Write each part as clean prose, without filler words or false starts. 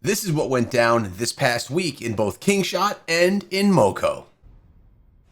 This is what went down this past week in both Kingshot and in Moco.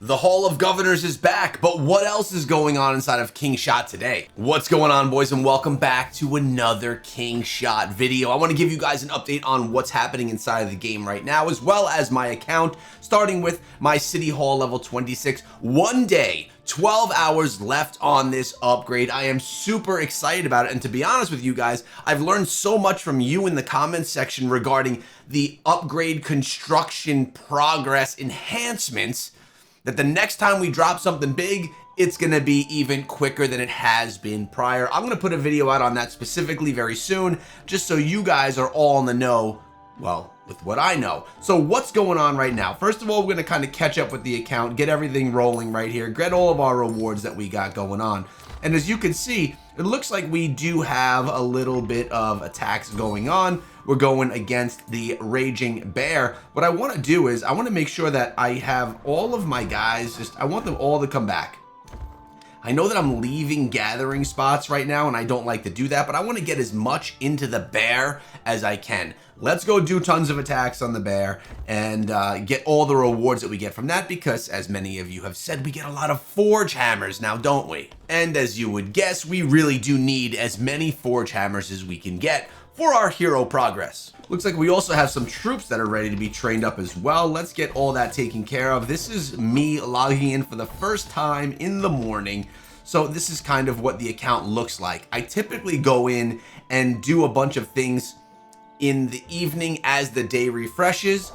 The Hall of Governors is back, but what else is going on inside of Kingshot today? What's going on, boys, and welcome back to another Kingshot video. I want to give you guys an update on what's happening inside of the game right now, as well as my account, starting with my City Hall level 26. 1 day, 12 hours left on this upgrade. I am super excited about it, and to be honest with you guys, I've learned so much from you in the comments section regarding the upgrade construction progress enhancements that the next time we drop something big, it's gonna be even quicker than it has been prior. I'm gonna put a video out on that specifically very soon, just so you guys are all in the know, well, with what I know. So what's going on right now? First of all, we're gonna kind of catch up with the account, get everything rolling right here, get all of our rewards that we got going on. And as you can see, it looks like we do have a little bit of attacks going on. We're going against the Raging Bear. What I want to do is I want to make sure that I have all of my guys, I want them all to come back. I know that I'm leaving gathering spots right now, and I don't like to do that, but I want to get as much into the bear as I can. Let's go do tons of attacks on the bear and get all the rewards that we get from that, because as many of you have said, we get a lot of forge hammers now, don't we? And as you would guess, we really do need as many forge hammers as we can get for our hero progress. Looks like we also have some troops that are ready to be trained up as well. Let's get all that taken care of. This is me logging in for the first time in the morning. So this is kind of what the account looks like. I typically go in and do a bunch of things in the evening as the day refreshes.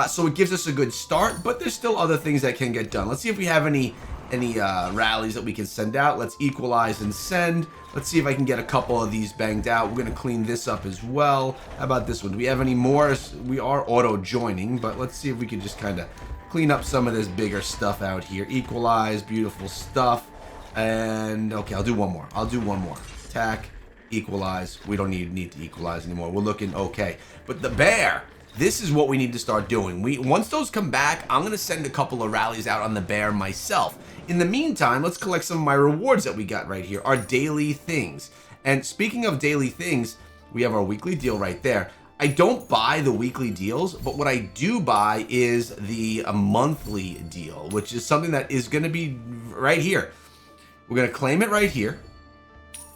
So it gives us a good start, but there's still other things that can get done. Let's see if we have any rallies that we can send out. Let's equalize and send. Let's see if I can get a couple of these banged out. We're gonna clean this up as well. How about this one? Do we have any more? We are auto joining, but let's see if we can just kind of clean up some of this bigger stuff out here. Equalize, beautiful stuff. And okay, I'll do one more. Attack, equalize. We don't need to equalize anymore. We're looking okay. But the bear, this is what we need to start doing. Once those come back, I'm gonna send a couple of rallies out on the bear myself. In the meantime, let's collect some of my rewards that we got right here, our daily things. And speaking of daily things, we have our weekly deal right there. I don't buy the weekly deals, but what I do buy is the monthly deal, which is something that is gonna be right here. We're gonna claim it right here.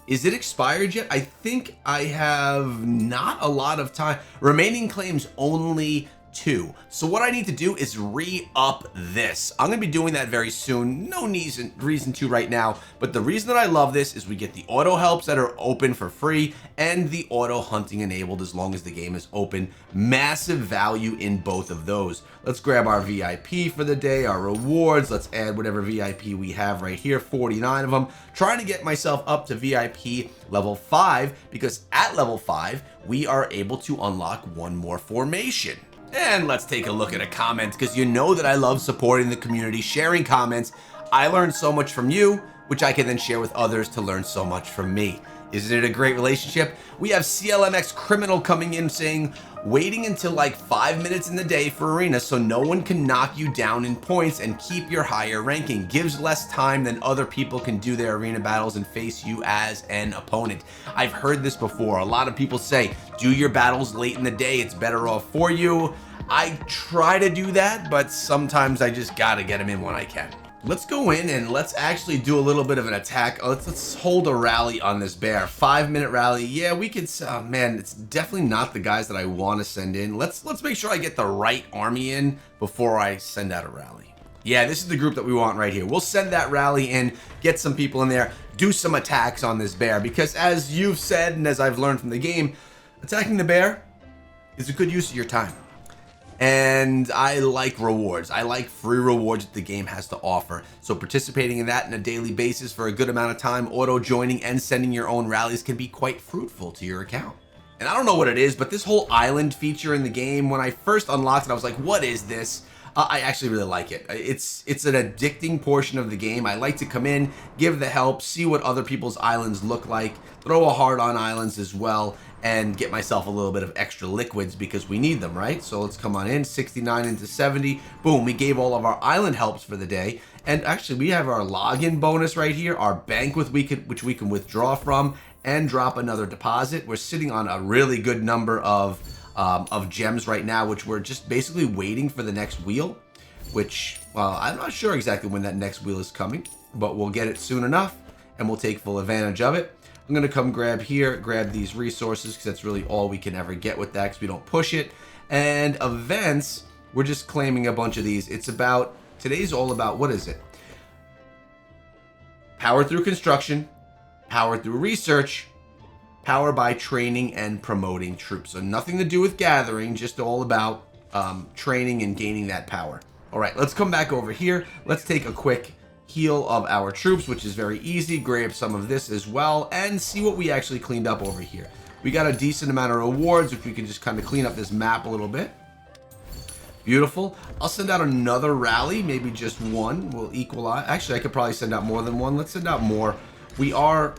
Is it expired yet? I think I have not a lot of time. Remaining claims only 2. So what I need to do is re-up this. I'm gonna be doing that very soon. No reason to right now, but the reason that I love this is we get the auto helps that are open for free and the auto hunting enabled as long as the game is open. Massive value in both of those. Let's grab our VIP for the day, our rewards. Let's add whatever VIP we have right here, 49 of them. Trying to get myself up to VIP level 5, because at level 5, we are able to unlock one more formation. And let's take a look at a comment, because you know that I love supporting the community, sharing comments. I learned so much from you, which I can then share with others to learn so much from me. Isn't it a great relationship? We have CLMX Criminal coming in saying, waiting until like 5 minutes in the day for arena so no one can knock you down in points and keep your higher ranking. Gives less time than other people can do their arena battles and face you as an opponent. I've heard this before. A lot of people say, do your battles late in the day. It's better off for you. I try to do that, but sometimes I just gotta get them in when I can. Let's go in and let's actually do a little bit of an attack. Let's hold a rally on this bear. 5-minute rally. Yeah, we could. Man, it's definitely not the guys that I want to send in. Let's make sure I get the right army in before I send out a rally. Yeah, this is the group that we want right here. We'll send that rally in, get some people in there, do some attacks on this bear, because as you've said and as I've learned from the game, attacking the bear is a good use of your time. And I like rewards. I like free rewards that the game has to offer. So participating in that on a daily basis for a good amount of time, auto joining and sending your own rallies can be quite fruitful to your account. And I don't know what it is, but this whole island feature in the game, when I first unlocked it, I was like, what is this? I actually really like it. It's an addicting portion of the game. I like to come in, give the help, see what other people's islands look like, throw a heart on islands as well, and get myself a little bit of extra liquids because we need them, right? So let's come on in, 69 into 70. Boom, we gave all of our island helps for the day. And actually, we have our login bonus right here, our bank which we can withdraw from and drop another deposit. We're sitting on a really good number of of gems right now, which we're just basically waiting for the next wheel, which, I'm not sure exactly when that next wheel is coming, but we'll get it soon enough, and we'll take full advantage of it. I'm going to come grab these resources, because that's really all we can ever get with that, because we don't push it. And events, we're just claiming a bunch of these. It's about, today's all about, what is it? Power through construction, power through research, power by training and promoting troops. So nothing to do with gathering, just all about training and gaining that power. All right, let's come back over here. Let's take a quick heal of our troops, which is very easy. Grab some of this as well and see what we actually cleaned up over here. We got a decent amount of rewards, which we can just kind of clean up this map a little bit. Beautiful. I'll send out another rally, maybe just one. We'll equalize. Actually, I could probably send out more than one. Let's send out more. We are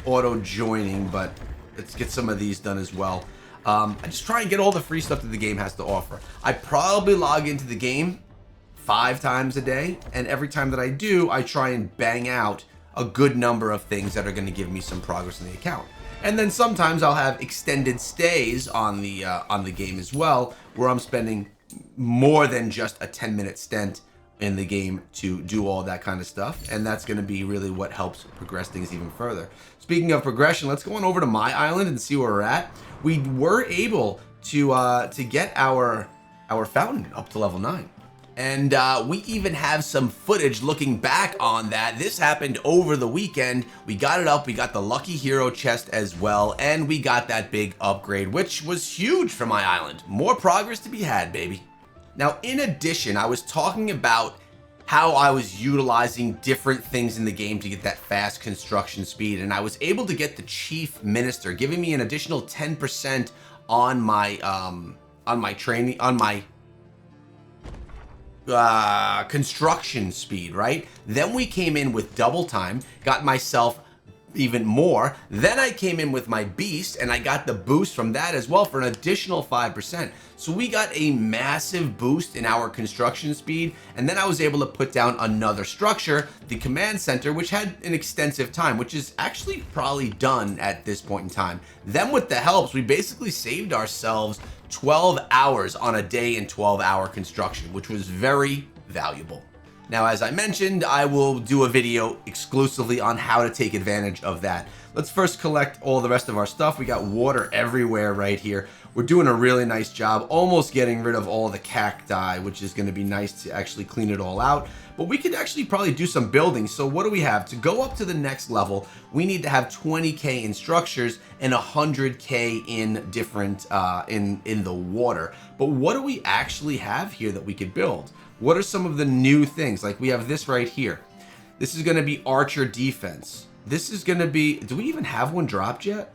auto joining, but let's get some of these done as well. I just try and get all the free stuff that the game has to offer. I probably log into the game 5 times a day, and every time that I do, I try and bang out a good number of things that are going to give me some progress in the account. And then sometimes I'll have extended stays on the game as well, where I'm spending more than just a 10-minute stint in the game to do all that kind of stuff, and that's going to be really what helps progress things even further. Speaking of progression, let's go on over to my island and see where we're at. We were able to get our fountain up to level 9. And we even have some footage looking back on that. This happened over the weekend. We got it up. We got the lucky hero chest as well. And we got that big upgrade, which was huge for my island. More progress to be had, baby. Now, in addition, I was talking about how I was utilizing different things in the game to get that fast construction speed. And I was able to get the chief minister, giving me an additional 10% on my training, on my construction speed, right? Then we came in with double time, got myself even more. Then I came in with my beast and I got the boost from that as well for an additional 5%. So we got a massive boost in our construction speed. And then I was able to put down another structure, the command center, which had an extensive time, which is actually probably done at this point in time. Then with the helps, we basically saved ourselves 12 hours on a day in 12-hour construction, which was very valuable. Now, as I mentioned, I will do a video exclusively on how to take advantage of that. Let's first collect all the rest of our stuff. We got water everywhere right here. We're doing a really nice job, almost getting rid of all the cacti, which is going to be nice to actually clean it all out. But we could actually probably do some building. So what do we have? To go up to the next level, we need to have 20k in structures and 100k in different, in the water. But what do we actually have here that we could build? What are some of the new things? Like we have this right here. This is going to be archer defense. This is going to be, do we even have one dropped yet?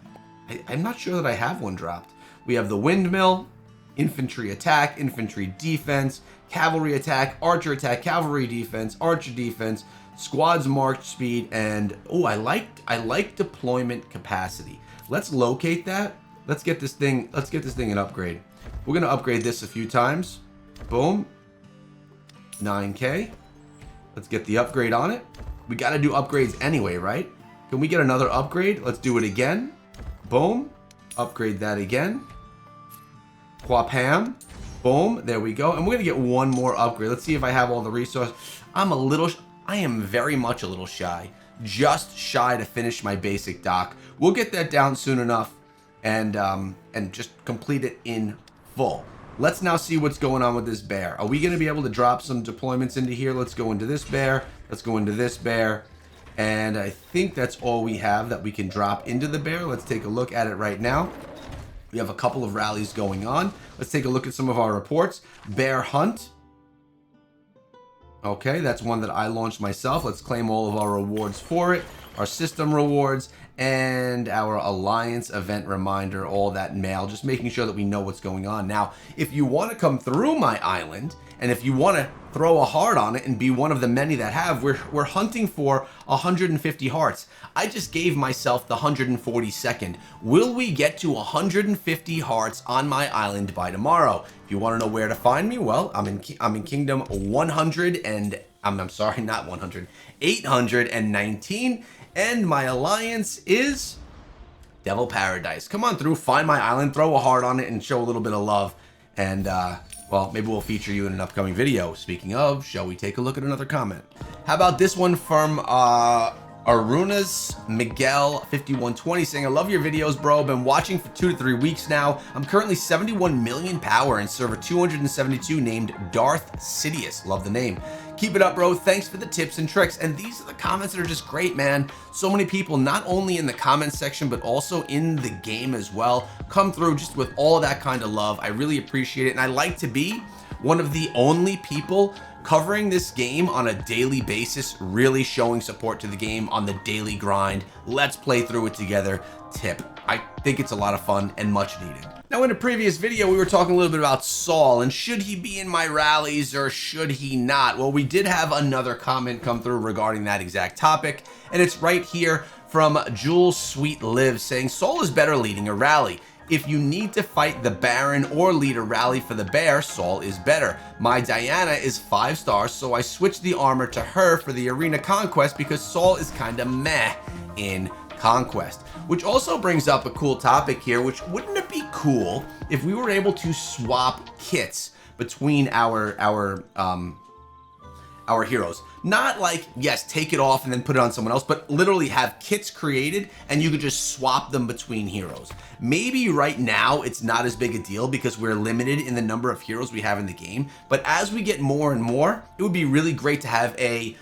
I'm not sure that I have one dropped. We have the windmill, infantry attack, infantry defense, cavalry attack, archer attack, cavalry defense, archer defense, squads march speed, and oh, I like deployment capacity. Let's locate that. Let's get this thing an upgrade. We're going to upgrade this a few times. Boom. 9k. Let's get the upgrade on it. We got to do upgrades anyway, right? Can we get another upgrade? Let's do it again. Boom. Upgrade that again. Quapam. Boom. There we go. And we're going to get one more upgrade. Let's see if I have all the resources. I am very much a little shy. Just shy to finish my basic dock. We'll get that down soon enough and just complete it in full. Let's now see what's going on with this bear. Are we going to be able to drop some deployments into here? Let's go into this bear. Let's go into this bear. And I think that's all we have that we can drop into the bear. Let's take a look at it right now. We have a couple of rallies going on. Let's take a look at some of our reports. Bear hunt. Okay, that's one that I launched myself. Let's claim all of our rewards for it. Our system rewards and our alliance event reminder, all that mail, just making sure that we know what's going on. Now, if you want to come through my island, and if you want to throw a heart on it and be one of the many that have, we're hunting for 150 hearts. I just gave myself the 142nd. Will we get to 150 hearts on my island by tomorrow? If you want to know where to find me, well, I'm in Kingdom 100 and I'm sorry, not 100, 819, and my alliance is Devil Paradise. Come on through, find my island, throw a heart on it, and show a little bit of love. And, well, maybe we'll feature you in an upcoming video. Speaking of, shall we take a look at another comment? How about this one from, Arunas Miguel 5120 saying, I love your videos, bro. Been watching for 2 to 3 weeks now. I'm currently 71 million power in server 272 named Darth Sidious. Love the name. Keep it up, bro. Thanks for the tips and tricks. And these are the comments that are just great, man. So many people, not only in the comment section, but also in the game as well, come through just with all that kind of love. I really appreciate it. And I like to be one of the only people covering this game on a daily basis, really showing support to the game on the daily grind. Let's play through it together tip. I think it's a lot of fun and much needed. Now, in a previous video, we were talking a little bit about Saul and should he be in my rallies or should he not? Well, we did have another comment come through regarding that exact topic, and it's right here from Jules Sweet Live saying, Saul is better leading a rally. If you need to fight the Baron or lead a rally for the bear, Saul is better. My Diana is 5 stars, so I switched the armor to her for the arena conquest because Saul is kinda meh in conquest. Which also brings up a cool topic here, which wouldn't it be cool if we were able to swap kits between our heroes? Not like, yes, take it off and then put it on someone else, but literally have kits created and you could just swap them between heroes. Maybe right now it's not as big a deal because we're limited in the number of heroes we have in the game, but as we get more and more, it would be really great to have a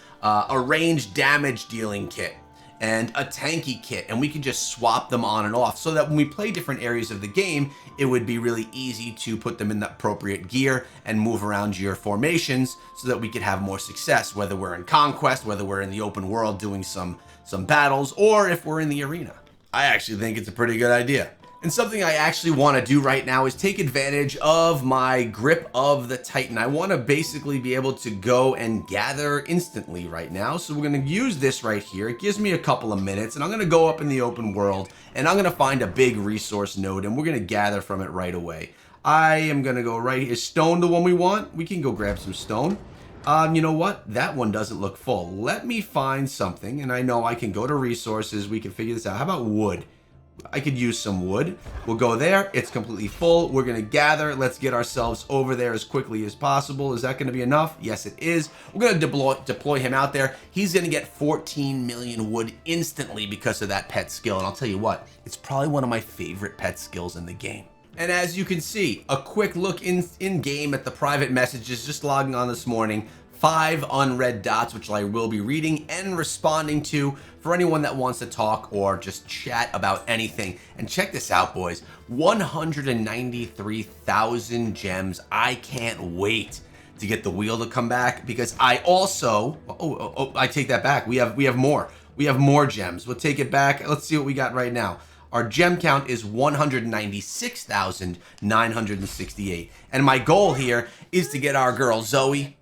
ranged damage dealing kit and a tanky kit, and we can just swap them on and off so that when we play different areas of the game, it would be really easy to put them in the appropriate gear and move around your formations so that we could have more success, whether we're in conquest, whether we're in the open world doing some battles, or if we're in the arena. I actually think it's a pretty good idea. And something I actually want to do right now is take advantage of my grip of the Titan. I want to basically be able to go and gather instantly right now. So we're going to use this right here. It gives me a couple of minutes and I'm going to go up in the open world and I'm going to find a big resource node and we're going to gather from it right away. I am going to go right here. Is stone the one we want? We can go grab some stone. You know what? That one doesn't look full. Let me find something, and I know I can go to resources. We can figure this out. How about wood? I could use some wood. We'll go there. It's completely full. We're going to gather. Let's get ourselves over there as quickly as possible. Is that going to be enough? Yes, it is. We're going to deploy him out there. He's going to get 14 million wood instantly because of that pet skill. And I'll tell you what, it's probably one of my favorite pet skills in the game. And as you can see, a quick look in game at the private messages just logging on this morning. 5 unread dots, which I will be reading and responding to for anyone that wants to talk or just chat about anything. And check this out, boys. 193,000 gems. I can't wait to get the wheel to come back because I also, I take that back. We have more. We have more gems. We'll take it back. Let's see what we got right now. Our gem count is 196,968. And my goal here is to get our girl Zoe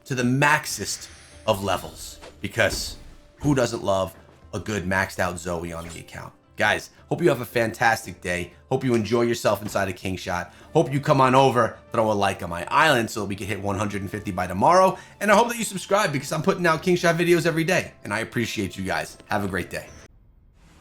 to the maxest of levels, because who doesn't love a good maxed out Zoe on the account? Guys, hope you have a fantastic day. Hope you enjoy yourself inside of Kingshot. Hope you come on over, throw a like on my island so we can hit 150 by tomorrow. And I hope that you subscribe because I'm putting out Kingshot videos every day. And I appreciate you guys. Have a great day.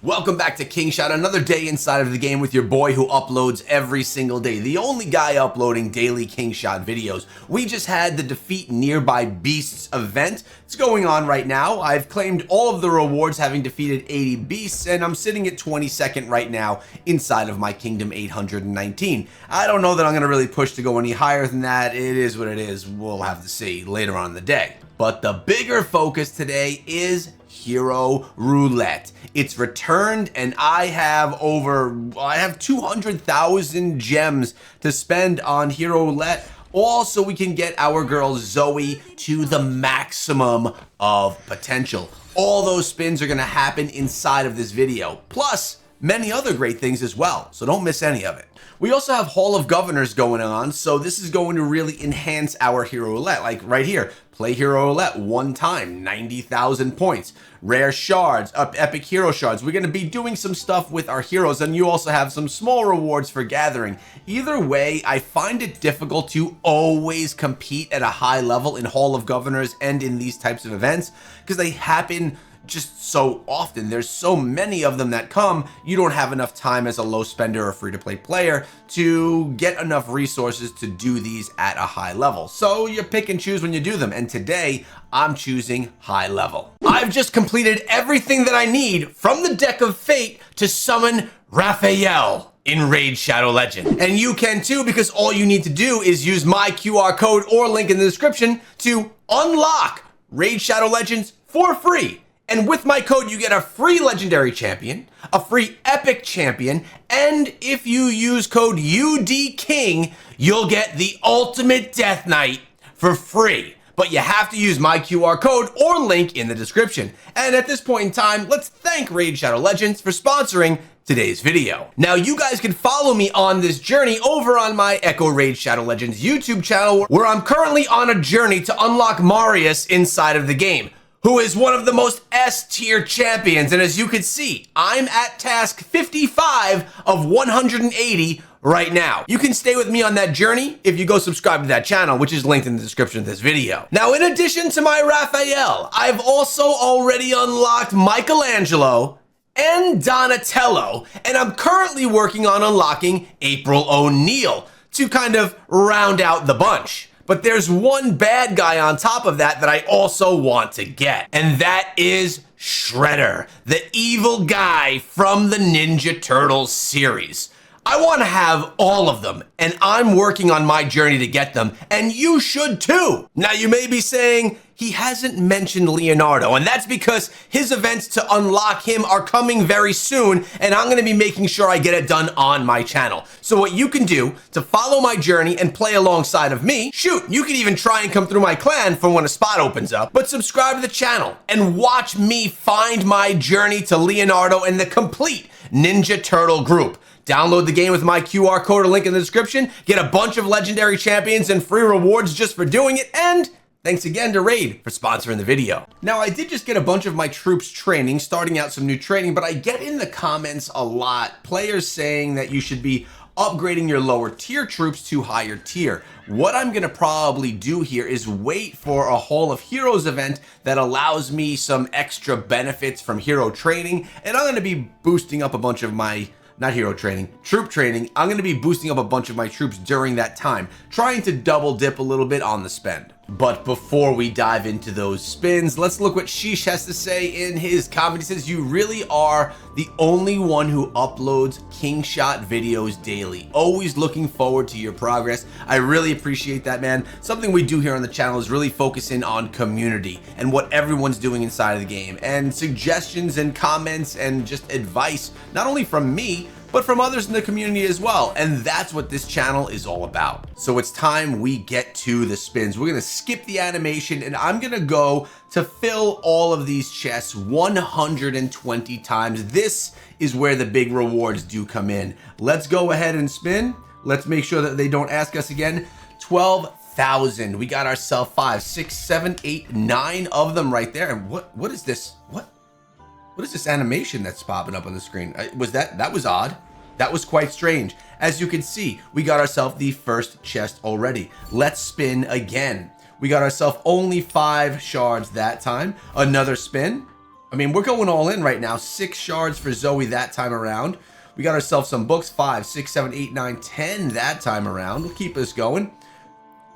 Welcome back to Kingshot, another day inside of the game with your boy who uploads every single day. The only guy uploading daily Kingshot videos. We just had the Defeat Nearby Beasts event. It's going on right now. I've claimed all of the rewards having defeated 80 beasts, and I'm sitting at 22nd right now inside of my Kingdom 819. I don't know that I'm going to really push to go any higher than that. It is what it is. We'll have to see later on in the day. But the bigger focus today is Hero Roulette. It's returned and I have 200,000 gems to spend on Hero Roulette. Also, we can get our girl Zoe to the maximum of potential. All those spins are going to happen inside of this video, plus many other great things as well, so don't miss any of it. We also have Hall of Governors going on, so this is going to really enhance our Hero Roulette. Like right here, play Hero Roulette one time, 90,000 points. Rare shards, epic hero shards. We're going to be doing some stuff with our heroes, and you also have some small rewards for gathering. Either way, I find it difficult to always compete at a high level in Hall of Governors and in these types of events because they happen just so often. There's so many of them that come, you don't have enough time as a low spender or free-to-play player to get enough resources to do these at a high level. So you pick and choose when you do them, and today I'm choosing high level. I've just completed everything that I need from the Deck of Fate to summon Raphael in Raid Shadow Legend. And you can too, because all you need to do is use my QR code or link in the description to unlock Raid Shadow Legends for free. And with my code, you get a free legendary champion, a free epic champion, and if you use code UDKING, you'll get the ultimate Death Knight for free. But you have to use my QR code or link in the description. And at this point in time, let's thank Raid Shadow Legends for sponsoring today's video. Now, you guys can follow me on this journey over on my Echo Raid Shadow Legends YouTube channel, where I'm currently on a journey to unlock Marius inside of the game, who is one of the most S-tier champions. And as you can see, I'm at task 55 of 180 right now. You can stay with me on that journey if you go subscribe to that channel, which is linked in the description of this video. Now, in addition to my Raphael, I've also already unlocked Michelangelo and Donatello, and I'm currently working on unlocking April O'Neil to kind of round out the bunch. But there's one bad guy on top of that that I also want to get, and that is Shredder, the evil guy from the Ninja Turtles series. I want to have all of them, and I'm working on my journey to get them, and you should too. Now, you may be saying, he hasn't mentioned Leonardo, and that's because his events to unlock him are coming very soon, and I'm going to be making sure I get it done on my channel. So what you can do to follow my journey and play alongside of me, shoot, you can even try and come through my clan for when a spot opens up, but subscribe to the channel and watch me find my journey to Leonardo and the complete Ninja Turtle group. Download the game with my QR code or link in the description, get a bunch of legendary champions and free rewards just for doing it, and thanks again to Raid for sponsoring the video. Now, I did just get a bunch of my troops training, starting out some new training, but I get in the comments a lot, players saying that you should be upgrading your lower tier troops to higher tier. What I'm gonna probably do here is wait for a Hall of Heroes event that allows me some extra benefits from hero training, and I'm gonna be boosting up a bunch of my not hero training, troop training. I'm going to be boosting up a bunch of my troops during that time, trying to double dip a little bit on the spend. But before we dive into those spins, let's look what Sheesh has to say in his comment. He says, you really are the only one who uploads Kingshot videos daily. Always looking forward to your progress. I really appreciate that, man. Something we do here on the channel is really focus in on community and what everyone's doing inside of the game, and suggestions and comments and just advice, not only from me, but from others in the community as well. And that's what this channel is all about. So it's time we get to the spins. We're gonna skip the animation and I'm gonna go to fill all of these chests 120 times. This is where the big rewards do come in. Let's go ahead and spin. Let's make sure that they don't ask us again. 12,000. We got ourselves 5, 6, 7, 8, 9 of them right there. And what is this? What is this animation that's popping up on the screen? That was odd. That was quite strange. As you can see, we got ourselves the first chest already. Let's spin again. We got ourselves only 5 shards that time. Another spin. I mean, we're going all in right now. 6 shards for Zoe that time around. We got ourselves some books. 5, 6, 7, 8, 9, 10 that time around. We'll keep this going.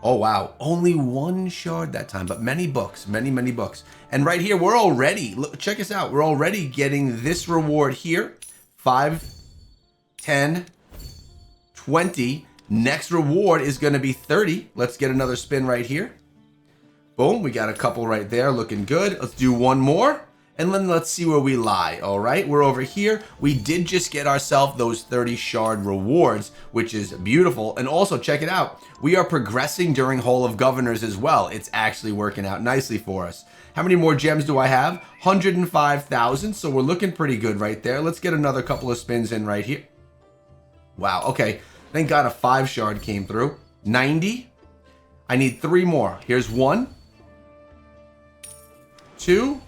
Oh, wow. Only 1 shard that time, but many books, many books. And right here, we're already, look, check us out. We're already getting this reward here. 5, 10, 20. Next reward is going to be 30. Let's get another spin right here. Boom. We got a couple right there looking good. Let's do one more. And then let's see where we lie. All right, we're over here. We did just get ourselves those 30 shard rewards, which is beautiful. And also check it out. We are progressing during Hall of Governors as well. It's actually working out nicely for us. How many more gems do I have? 105,000. So we're looking pretty good right there. Let's get another couple of spins in right here. Wow. Okay. Thank God a 5 shard came through. 90. I need 3 more. Here's 1, 2.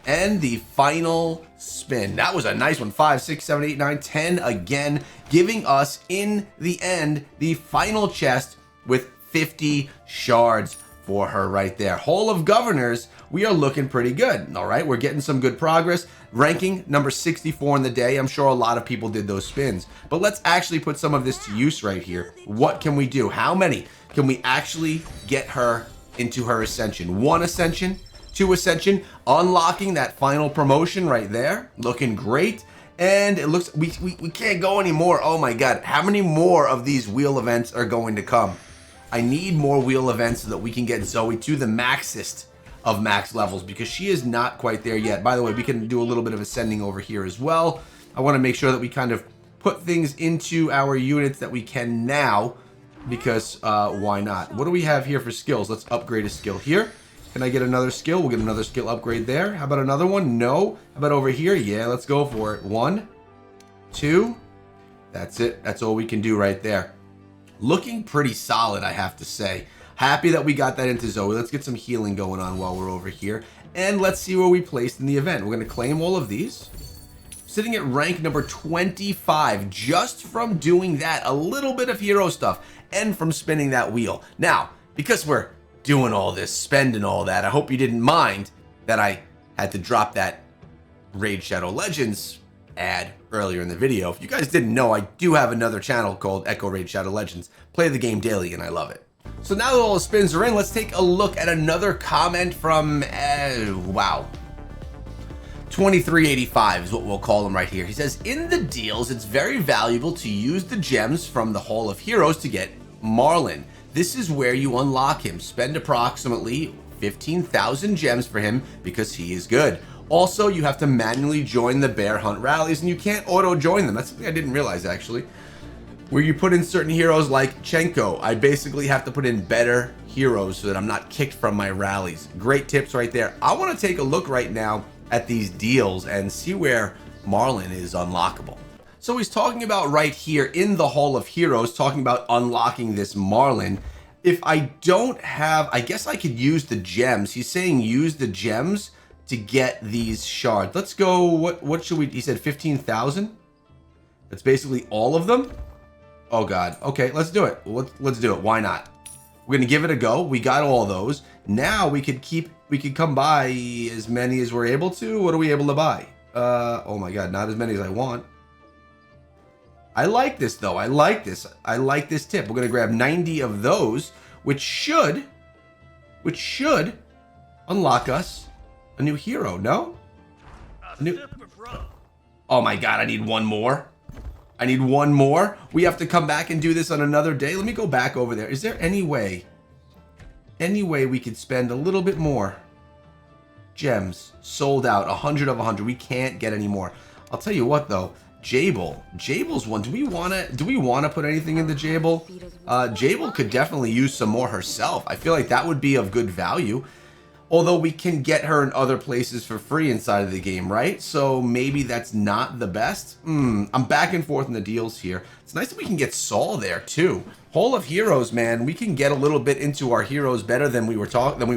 And the final spin. That was a nice one. 5, 6, 7, 8, 9, 10 again, giving us in the end the final chest with 50 shards for her right there. Hall of Governors, we are looking pretty good. All right, we're getting some good progress. Ranking number 64 in the day. I'm sure a lot of people did those spins, but let's actually put some of this to use right here. What can we do? How many can we actually get her into her ascension? 1 ascension, 2 ascension, unlocking that final promotion right there. Looking great. And it looks, we can't go anymore. Oh my God, how many more of these wheel events are going to come? I need more wheel events so that we can get Zoe to the maxest of max levels, because she is not quite there yet. By the way, we can do a little bit of ascending over here as well. I want to make sure that we kind of put things into our units that we can now, because why not? What do we have here for skills? Let's upgrade a skill here. Can I get another skill? We'll get another skill upgrade there. How about another one? No. How about over here? Yeah, let's go for it. 1, 2. That's it. That's all we can do right there. Looking pretty solid, I have to say. Happy that we got that into Zoe. Let's get some healing going on while we're over here. And let's see where we placed in the event. We're going to claim all of these. Sitting at rank number 25, just from doing that, a little bit of hero stuff, and from spinning that wheel. Now, because we're doing all this, spending all that, I hope you didn't mind that I had to drop that Raid Shadow Legends ad earlier in the video. If you guys didn't know, I do have another channel called Echo Raid Shadow Legends. Play the game daily and I love it. So now that all the spins are in, let's take a look at another comment from, wow. 2385 is what we'll call him right here. He says, in the deals, it's very valuable to use the gems from the Hall of Heroes to get Marlin. This is where you unlock him. Spend approximately 15,000 gems for him because he is good. Also, you have to manually join the bear hunt rallies, and you can't auto join them. That's something I didn't realize, actually. Where you put in certain heroes like Chenko, I basically have to put in better heroes so that I'm not kicked from my rallies. Great tips right there. I want to take a look right now at these deals and see where Marlin is unlockable. So he's talking about right here in the Hall of Heroes, talking about unlocking this Marlin. If I don't have, I guess I could use the gems. He's saying use the gems to get these shards. Let's go, what should we, he said 15,000? That's basically all of them? Oh God, okay, let's do it. Let's do it, why not? We're gonna give it a go. We got all those. Now we could come by as many as we're able to. What are we able to buy? Oh my God, not as many as I want. I like this though, I like this. I like this tip. We're gonna grab 90 of those, which should unlock us a new hero, no? Oh my God, I need one more. I need one more. We have to come back and do this on another day. Let me go back over there. Is there any way we could spend a little bit more? Gems sold out, 100 of 100. We can't get any more. I'll tell you what though, Jabel's one. Do we want to put anything into Jabel? Jabel could definitely use some more herself. I feel like that would be of good value. Although we can get her in other places for free inside of the game, right? So maybe that's not the best. I'm back and forth in the deals here. It's nice that we can get Saul there too. Hall of Heroes, man, we can get a little bit into our heroes better than we were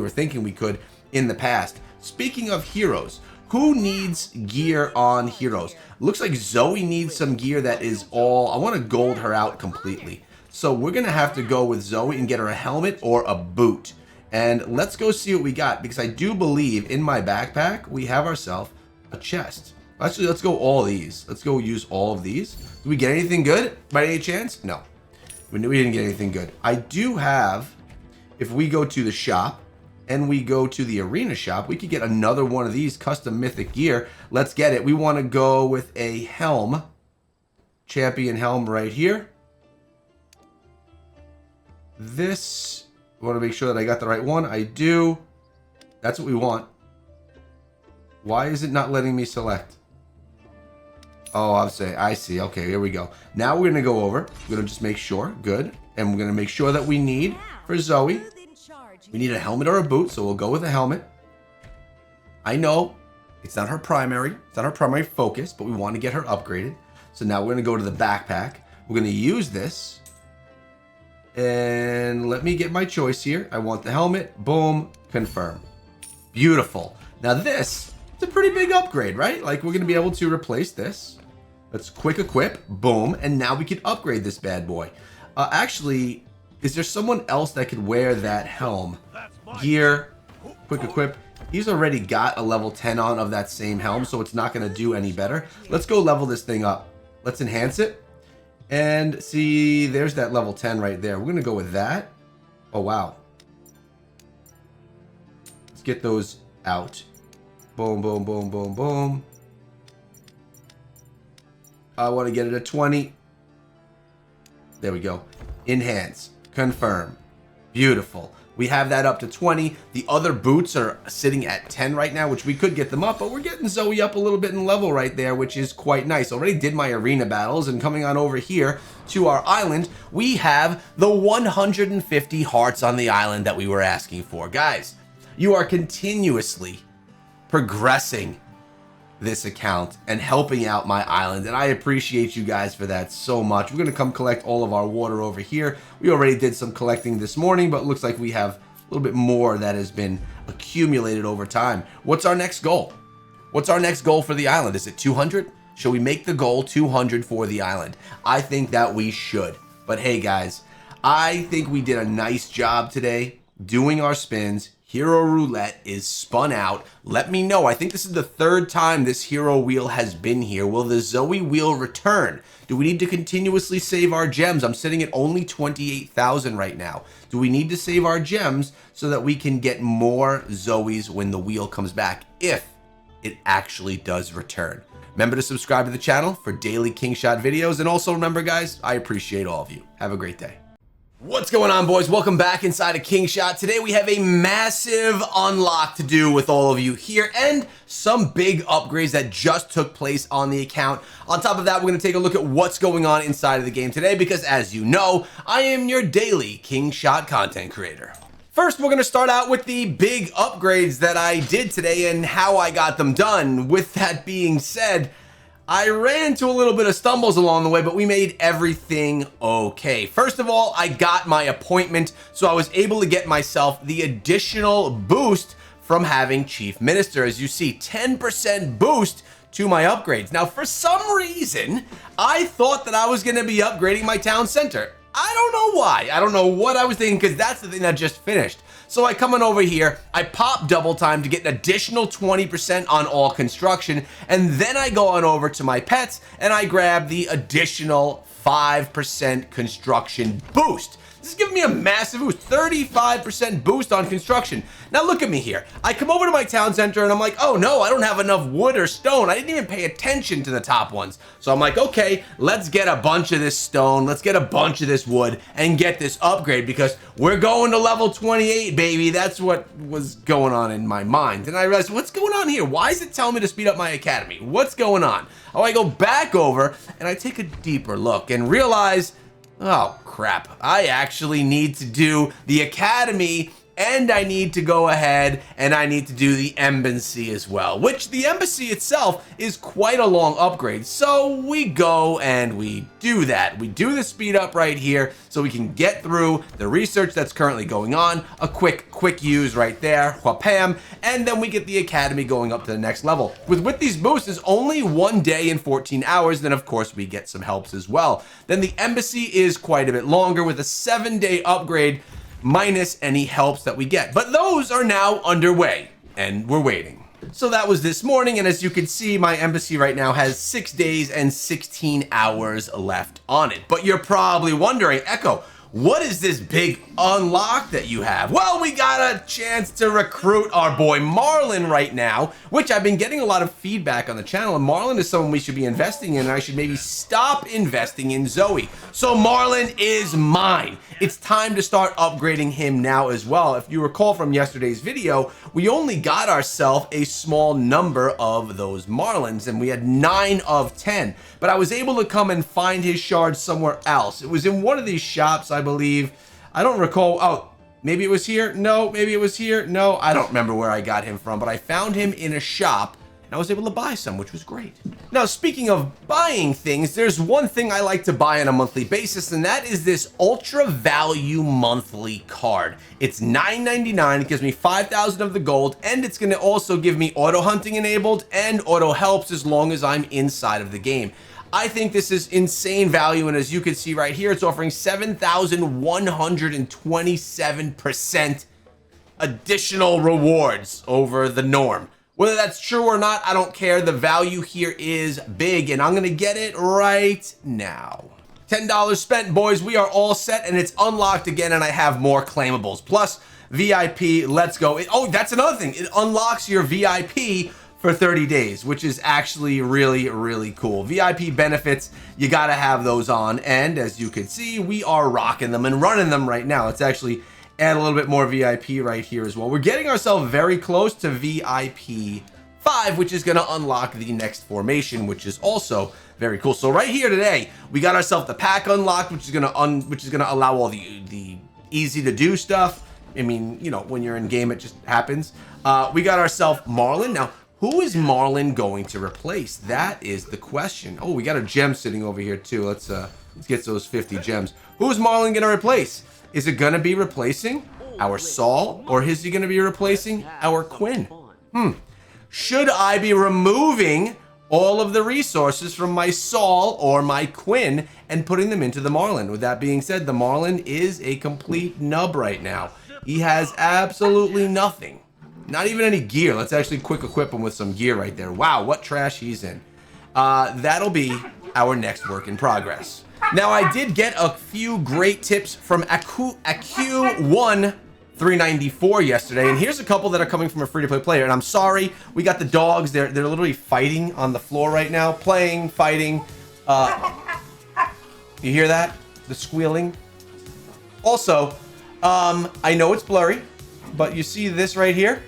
thinking we could in the past. Speaking of heroes, who needs gear on heroes? Looks like Zoe needs some gear that is all, I want to gold her out completely. So we're gonna have to go with Zoe and get her a helmet or a boot. And let's go see what we got, because I do believe in my backpack we have ourselves a chest. Actually, let's go all these. Let's go use all of these. Did we get anything good by any chance? No, we didn't get anything good. I do have, if we go to the shop and we go to the arena shop, we could get another one of these custom mythic gear. Let's get it. We want to go with a helm, champion helm right here. This, I want to make sure that I got the right one. I do. That's what we want. Why is it not letting me select? Oh, I see. Okay, here we go. Now we're going to go over. We're going to just make sure. Good. And we're going to make sure that we need, for Zoe, we need a helmet or a boot. So we'll go with a helmet. I know it's not her primary. It's not her primary focus, but we want to get her upgraded. So now we're going to go to the backpack. We're going to use this. And let me get my choice here. I want the helmet. Boom. Confirm. Beautiful. Now this, it's a pretty big upgrade, right? Like we're going to be able to replace this. Let's quick equip. Boom. And now we can upgrade this bad boy. Actually, is there someone else that could wear that helm? gear, quick equip. He's already got a level 10 on of that same helm, so it's not going to do any better. Let's go level this thing up. Let's enhance it. And see, there's that level 10 right there. We're going to go with that. Oh, wow. Let's get those out. Boom, boom, boom, boom, boom. I want to get it at 20. There we go. Enhance. Confirm. Beautiful. We have that up to 20. The other boots are sitting at 10 right now, which we could get them up, but we're getting Zoe up a little bit in level right there, which is quite nice. Already did my arena battles, and coming on over here to our island, we have the 150 hearts on the island that we were asking for. Guys, you are continuously progressing this account and helping out my island, and I appreciate you guys for that so much. We're gonna come collect all of our water over here. We already did some collecting this morning, but it looks like we have a little bit more that has been accumulated over time. What's our next goal? What's our next goal for the island? Is it 200? Should we make the goal 200 for the island? I think that we should. But hey guys, I think we did a nice job today doing our spins. Hero Roulette is spun out. Let me know. I think this is the third time this hero wheel has been here. Will the Zoe wheel return? Do we need to continuously save our gems? I'm sitting at only 28,000 right now. Do we need to save our gems so that we can get more Zoes when the wheel comes back, if it actually does return? Remember to subscribe to the channel for daily Kingshot videos. And also remember, guys, I appreciate all of you. Have a great day. What's going on, boys? Welcome back inside of Kingshot. Today we have a massive unlock to do with all of you here and some big upgrades that just took place on the account. On top of that, we're going to take a look at what's going on inside of the game today because, as you know, I am your daily Kingshot content creator. First, we're going to start out with the big upgrades that I did today and how I got them done. With that being said, I ran into a little bit of stumbles along the way, but we made everything okay. First of all, I got my appointment, so I was able to get myself the additional boost from having Chief Minister. As you see, 10% boost to my upgrades. Now, for some reason, I thought that I was going to be upgrading my town center. I don't know why. I don't know what I was thinking, because that's the thing that just finished. So I come on over here, I pop double time to get an additional 20% on all construction, and then I go on over to my pets and I grab the additional 5% construction boost. This is giving me a massive boost, 35% boost on construction. Now look at me here. I come over to my town center and I'm like, oh no, I don't have enough wood or stone. I didn't even pay attention to the top ones. So I'm like, okay, let's get a bunch of this stone. Let's get a bunch of this wood and get this upgrade because we're going to level 28, baby. That's what was going on in my mind. And I realized, what's going on here? Why is it telling me to speed up my academy? What's going on? Oh, I go back over and I take a deeper look and realize, oh crap, I actually need to do the academy, and I need to go ahead and I need to do the embassy as well, which the embassy itself is quite a long upgrade. So we go and we do that. We do the speed up right here so we can get through the research that's currently going on, a quick use right there, whapam, and then we get the academy going up to the next level. With these boosts, it's only 1 day and 14 hours. Then of course we get some helps as well. Then the embassy is quite a bit longer with a 7-day upgrade minus any helps that we get. But those are now underway and we're waiting. So that was this morning, and as you can see, my embassy right now has 6 days and 16 hours left on it. But you're probably wondering, Echo, what is this big unlock that you have? Well, we got a chance to recruit our boy Marlin right now, which I've been getting a lot of feedback on the channel, and Marlin is someone we should be investing in, and I should maybe stop investing in Zoe. So Marlin is mine. It's time to start upgrading him now as well. If you recall from yesterday's video, we only got ourselves a small number of those Marlins, and we had 9 of 10. But I was able to come and find his shards somewhere else. It was in one of these shops, I believe. I don't recall. Oh, maybe it was here. No, maybe it was here. No, I don't remember where I got him from, but I found him in a shop and I was able to buy some, which was great. Now, speaking of buying things, there's one thing I like to buy on a monthly basis, and that is this ultra value monthly card. It's $9.99. It gives me 5,000 of the gold, and it's going to also give me auto hunting enabled and auto helps as long as I'm inside of the game. I think this is insane value, and as you can see right here, it's offering 7,127% additional rewards over the norm. Whether that's true or not, I don't care. The value here is big, and I'm gonna get it right now. $10 spent, boys. We are all set, and it's unlocked again, and I have more claimables. Plus, VIP, let's go. Oh, that's another thing. It unlocks your VIP for 30 days, which is actually really, really cool. VIP benefits, you gotta have those on, and as you can see, we are rocking them and running them right now. Let's actually add a little bit more VIP right here as well. We're getting ourselves very close to VIP 5, which is gonna unlock the next formation, which is also very cool. So right here today, we got ourselves the pack unlocked, which is gonna allow all the easy to do stuff. I mean, you know, when you're in game, it just happens. We got ourselves Marlin. Now, who is Marlin going to replace? That is the question. Oh, we got a gem sitting over here too. Let's get those 50 gems. Who is Marlin gonna replace? Is it gonna be replacing our Saul, or is he gonna be replacing our Quinn? Should I be removing all of the resources from my Saul or my Quinn and putting them into the Marlin? With that being said, the Marlin is a complete nub right now. He has absolutely nothing. Not even any gear. Let's actually quick equip him with some gear right there. Wow, what trash he's in. That'll be our next work in progress. Now, I did get a few great tips from AQ1394 yesterday, and here's a couple that are coming from a free-to-play player. And I'm sorry, we got the dogs. They're literally fighting on the floor right now, playing, fighting. You hear that? The squealing. Also, I know it's blurry, but you see this right here?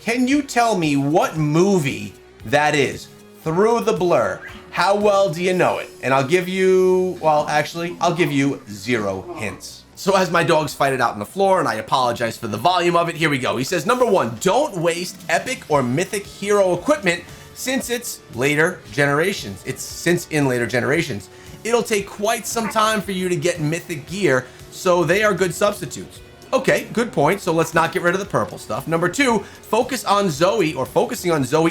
Can you tell me what movie that is through the blur? How well do you know it? And I'll give you, well, actually, I'll give you 0 hints. So as my dogs fight it out on the floor, and I apologize for the volume of it, here we go. He says, number 1, don't waste epic or mythic hero equipment since it's later generations. Since in later generations. It'll take quite some time for you to get mythic gear, so they are good substitutes. Okay, good point. So let's not get rid of the purple stuff. Number 2, focusing on Zoe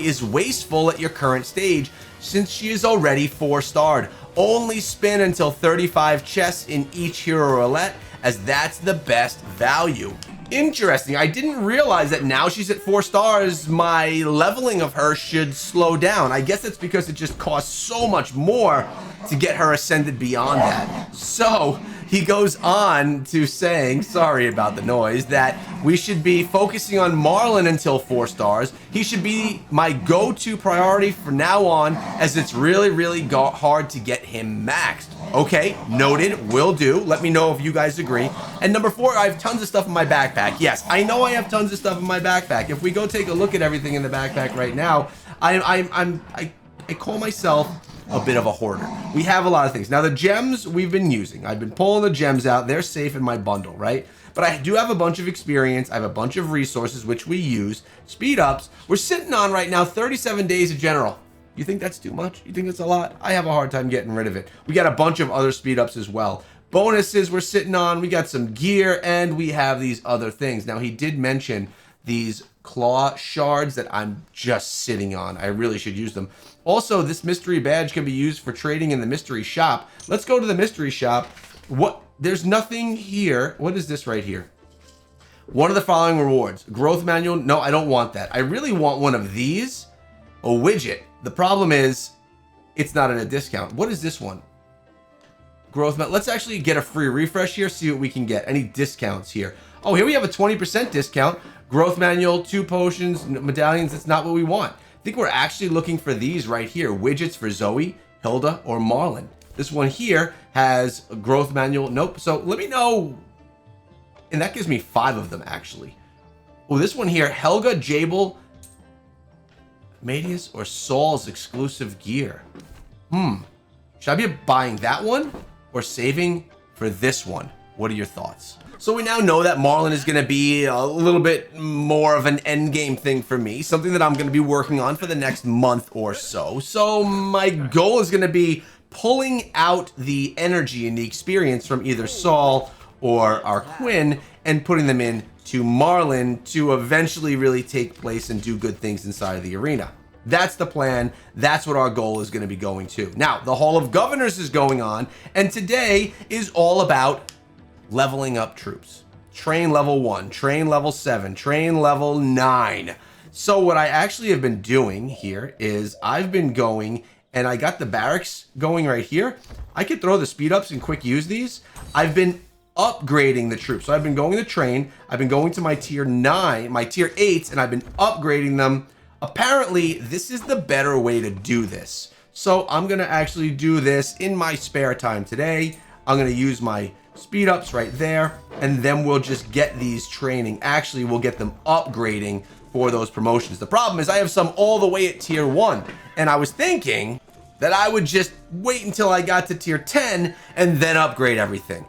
is wasteful at your current stage since she is already 4-starred. Only spin until 35 chests in each hero roulette, as that's the best value. Interesting. I didn't realize that now she's at 4 stars, my leveling of her should slow down. I guess it's because it just costs so much more to get her ascended beyond that. So he goes on to saying, sorry about the noise, that we should be focusing on Marlin until 4 stars. He should be my go-to priority from now on, as it's really, really hard to get him maxed. Okay, noted, will do. Let me know if you guys agree. And number 4, I have tons of stuff in my backpack. Yes, I know I have tons of stuff in my backpack. If we go take a look at everything in the backpack right now, I call myself a bit of a hoarder. We have a lot of things. Now, the gems we've been using. I've been pulling the gems out. They're safe in my bundle, right? But I do have a bunch of experience. I have a bunch of resources, which we use. Speed ups. We're sitting on right now 37 days of general. You think that's too much? You think that's a lot? I have a hard time getting rid of it. We got a bunch of other speed ups as well. Bonuses we're sitting on. We got some gear, and we have these other things. Now, he did mention these claw shards that I'm just sitting on. I really should use them. Also, this mystery badge can be used for trading in the mystery shop. Let's go to the mystery shop. There's nothing here. What is this right here? One of the following rewards. Growth manual. No, I don't want that. I really want one of these. A widget. The problem is, it's not at a discount. What is this one? Growth manual. Let's actually get a free refresh here, see what we can get. Any discounts here? Oh, here we have a 20% discount. Growth manual, 2 potions, medallions. That's not what we want. I think we're actually looking for these right here. Widgets for Zoe, Hilda, or Marlin. This one here has a growth manual. Nope. So let me know. And that gives me 5 of them, actually. Oh, this one here, Helga, Jabel, Madius, or Saul's exclusive gear. Should I be buying that one or saving for this one? What are your thoughts? So we now know that Marlin is going to be a little bit more of an end game thing for me, something that I'm going to be working on for the next month or so. So my goal is going to be pulling out the energy and the experience from either Saul or our Quinn and putting them in to Marlin to eventually really take place and do good things inside of the arena. That's the plan. That's what our goal is going to be going to. Now, the Hall of Governors is going on, and today is all about leveling up troops. train level 1, train level 7, train level 9. So what I actually have been doing here is I've been going and I got the barracks going right here. I could throw the speed ups and quick use these. I've been upgrading the troops. So I've been going to train. I've been going to my tier 9, my tier 8s, and I've been upgrading them. Apparently, this is the better way to do this. So I'm going to actually do this in my spare time today. I'm going to use my speed ups right there, and then we'll just get these training. Actually, we'll get them upgrading for those promotions. The problem is I have some all the way at tier 1, and I was thinking that I would just wait until I got to tier 10 and then upgrade everything.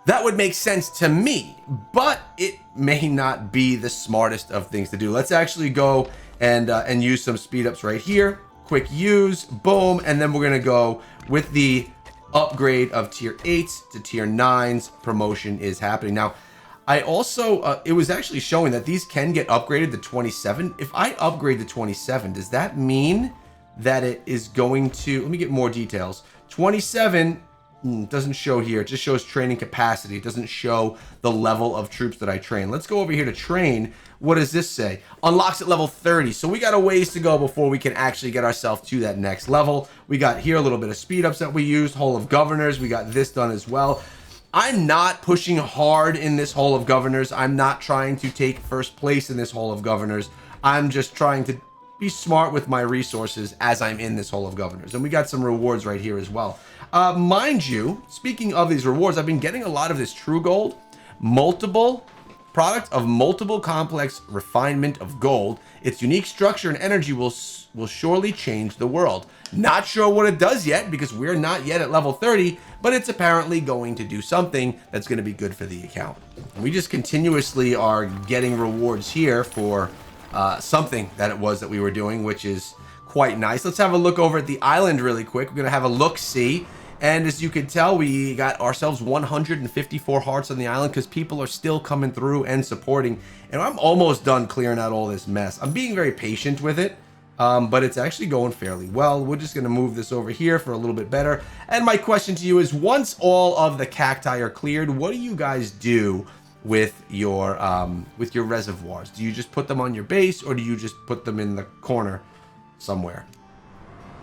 That would make sense to me, but it may not be the smartest of things to do. Let's actually go and use some speed ups right here. Quick use, boom, and then we're gonna go with the upgrade of tier 8s to tier 9s. Promotion is happening. Now, I also, it was actually showing that these can get upgraded to 27. If I upgrade to 27, does that mean that it is going to, let me get more details. 27 doesn't show here. It just shows training capacity. It doesn't show the level of troops that I train. Let's go over here to train. What does this say? Unlocks at level 30. So we got a ways to go before we can actually get ourselves to that next level. We got here a little bit of speed ups that we used. Hall of Governors. We got this done as well. I'm not pushing hard in this Hall of Governors. I'm not trying to take first place in this Hall of Governors. I'm just trying to be smart with my resources as I'm in this Hall of Governors. And we got some rewards right here as well. Mind you, speaking of these rewards, I've been getting a lot of this true gold, product of multiple complex refinement of gold. Its unique structure and energy will surely change the world. Not sure what it does yet because we're not yet at level 30, but it's apparently going to do something that's going to be good for the account. And we just continuously are getting rewards here for something that it was that we were doing, which is quite nice. Let's have a look over at the island really quick. We're going to have a look-see. And as you can tell, we got ourselves 154 hearts on the island because people are still coming through and supporting. And I'm almost done clearing out all this mess. I'm being very patient with it, but it's actually going fairly well. We're just going to move this over here for a little bit better. And my question to you is, once all of the cacti are cleared, what do you guys do with your reservoirs? Do you just put them on your base, or do you just put them in the corner somewhere?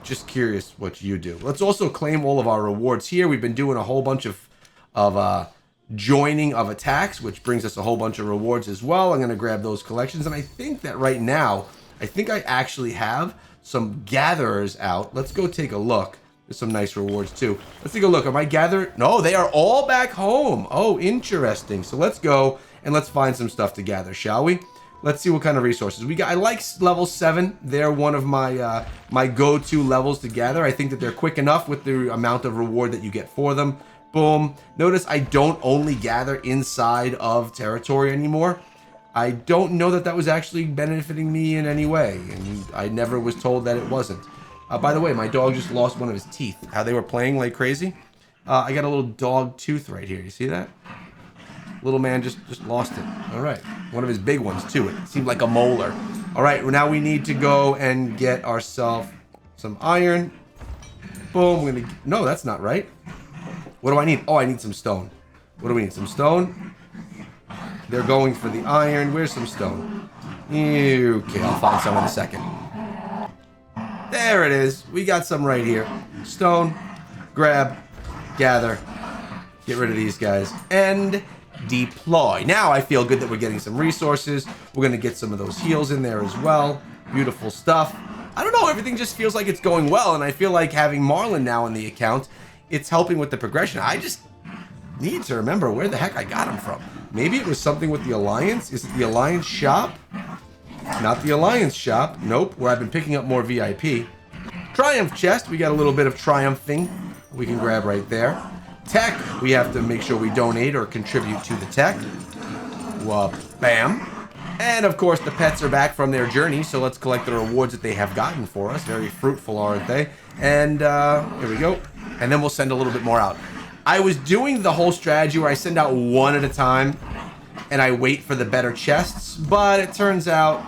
Just curious what you do. Let's also claim all of our rewards here. We've been doing a whole bunch of joining of attacks, which brings us a whole bunch of rewards as well. I'm going to grab those collections, and I think that right now, I think I actually have some gatherers out. Let's go take a look. There's some nice rewards too. Let's take a look. Am I gathered? No, they are all back home. Oh, interesting. So let's go and let's find some stuff to gather, shall we? Let's see what kind of resources we got. I like level 7. They're one of my my go-to levels to gather. I think that they're quick enough with the amount of reward that you get for them. Boom. Notice I don't only gather inside of territory anymore. I don't know that that was actually benefiting me in any way, and I never was told that it wasn't. By the way, my dog just lost one of his teeth. How they were playing like crazy. I got a little dog tooth right here. You see that? Little man just lost it. All right. One of his big ones, too. It seemed like a molar. All right. Now we need to go and get ourselves some iron. Boom. We're gonna... No, that's not right. What do I need? Oh, I need some stone. What do we need? Some stone? They're going for the iron. Where's some stone? Okay, I'll find some in a second. There it is. We got some right here. Stone. Grab. Gather. Get rid of these guys. And deploy. Now I feel good that we're getting some resources. We're going to get some of those heals in there as well. Beautiful stuff. I don't know. Everything just feels like it's going well. And I feel like having Marlin now in the account, it's helping with the progression. I just need to remember where the heck I got him from. Maybe it was something with the Alliance. Is it the Alliance shop? Not the Alliance shop. Nope. Where I've been picking up more VIP. Triumph chest. We got a little bit of triumphing we can grab right there. Tech. We have to make sure we donate or contribute to the tech. Well, bam. And of course the pets are back from their journey. So let's collect the rewards that they have gotten for us. Very fruitful, aren't they? And here we go. And then we'll send a little bit more out. I was doing the whole strategy where I send out one at a time and I wait for the better chests, but it turns out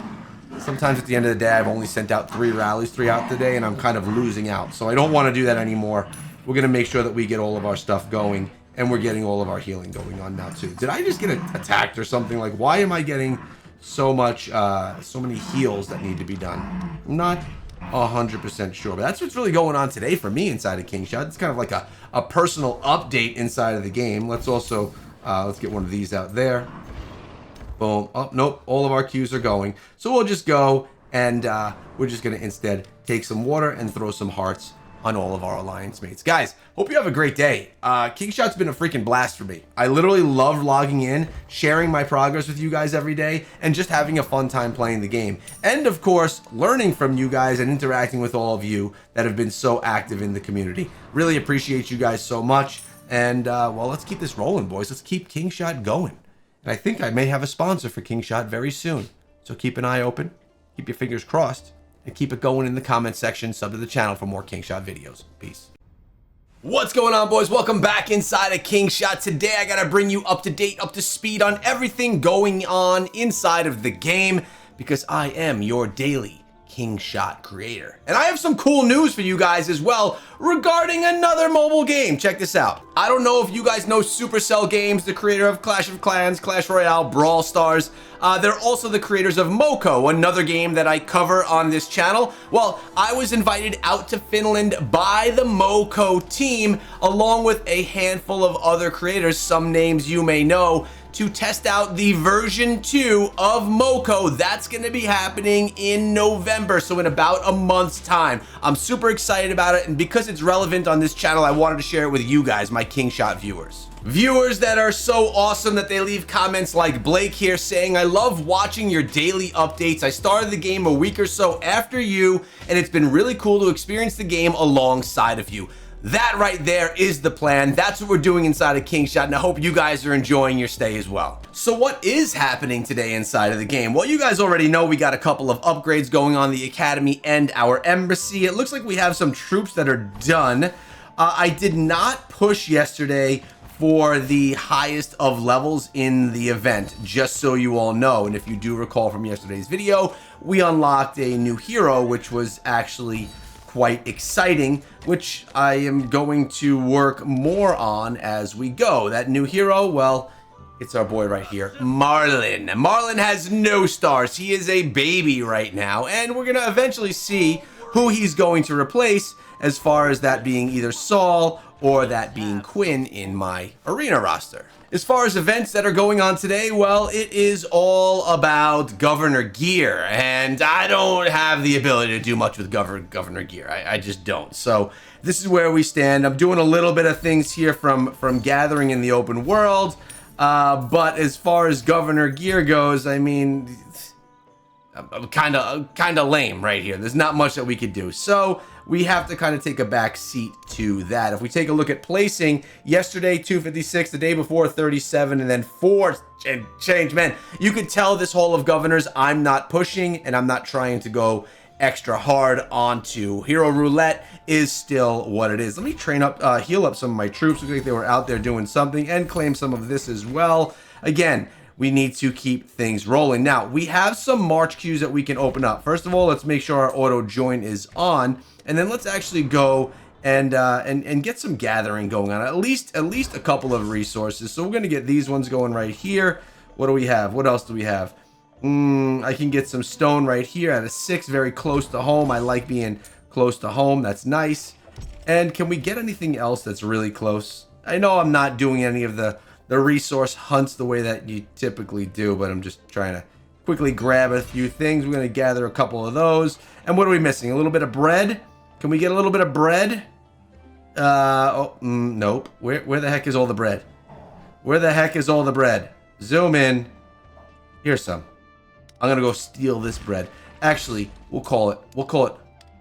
sometimes at the end of the day I've only sent out 3 rallies throughout the day and I'm kind of losing out. So I don't want to do that anymore. We're going to make sure that we get all of our stuff going and we're getting all of our healing going on now too. Did I just get attacked or something? Like, why am I getting so many heals that need to be done? I'm not 100% sure, but that's what's really going on today for me inside of Kingshot. It's kind of like a personal update inside of the game. Let's also let's get one of these out there. Boom. Oh, nope, all of our queues are going, so we'll just go and we're just gonna instead take some water and throw some hearts on all of our alliance mates. Guys, hope you have a great day. Kingshot's been a freaking blast for me. I literally love logging in, sharing my progress with you guys every day, and just having a fun time playing the game. And of course, learning from you guys and interacting with all of you that have been so active in the community. Really appreciate you guys so much. And well, let's keep this rolling, boys. Let's keep Kingshot going. And I think I may have a sponsor for Kingshot very soon. So keep an eye open, keep your fingers crossed, and keep it going in the comment section. Sub to the channel for more Kingshot videos. Peace. What's going on, boys? Welcome back inside of Kingshot. Today I gotta bring you up to date, up to speed on everything going on inside of the game, because I am your daily Kingshot creator. And I have some cool news for you guys as well regarding another mobile game. Check this out. I don't know if you guys know Supercell Games, the creator of Clash of Clans, Clash Royale, Brawl Stars. They're also the creators of Moko, another game that I cover on this channel. Well, I was invited out to Finland by the Moko team, along with a handful of other creators, some names you may know, to test out the version 2 of Moko. That's going to be happening in November, so in about a month's time. I'm super excited about it, and because it's relevant on this channel, I wanted to share it with you guys, my Kingshot viewers. Viewers that are so awesome that they leave comments like Blake here saying, I love watching your daily updates. I started the game a week or so after you, and it's been really cool to experience the game alongside of you. That right there is the plan. That's what we're doing inside of Kingshot, and I hope you guys are enjoying your stay as well. So what is happening today inside of the game? Well, you guys already know we got a couple of upgrades going on the academy and our embassy. It looks like we have some troops that are done. I did not push yesterday for the highest of levels in the event, just so you all know. And if you do recall from yesterday's video, we unlocked a new hero, which was actually quite exciting, which I am going to work more on as we go. That new hero, well, it's our boy right here, Marlin. Marlin has no stars. He is a baby right now, and we're gonna eventually see who he's going to replace, as far as that being either Saul or that being Quinn in my arena roster. As far as events that are going on today, well, it is all about Governor Gear, and I don't have the ability to do much with Governor Gear. I just don't. So this is where we stand. I'm doing a little bit of things here from gathering in the open world, but as far as Governor Gear goes, I mean, I'm kind of lame right here. There's not much that we could do. So we have to kind of take a back seat to that. If we take a look at placing, yesterday 256, the day before 37, and then 4 and change. Man, you could tell this Hall of Governors I'm not pushing, and I'm not trying to go extra hard onto. Hero Roulette is still what it is. Let me train up, heal up some of my troops. Looks like they were out there doing something, and claim some of this as well. Again, we need to keep things rolling. Now, we have some March queues that we can open up. First of all, let's make sure our auto join is on, and then let's actually go and get some gathering going on. At least a couple of resources. So we're gonna get these ones going right here. What do we have? What else do we have? I can get some stone right here at a 6, very close to home. I like being close to home. That's nice. And can we get anything else that's really close? I know I'm not doing any of the resource hunts the way that you typically do, but I'm just trying to quickly grab a few things. We're going to gather a couple of those. And what are we missing? A little bit of bread? Can we get a little bit of bread? Nope. Where the heck is all the bread? Where the heck is all the bread? Zoom in. Here's some. I'm going to go steal this bread. Actually, we'll call it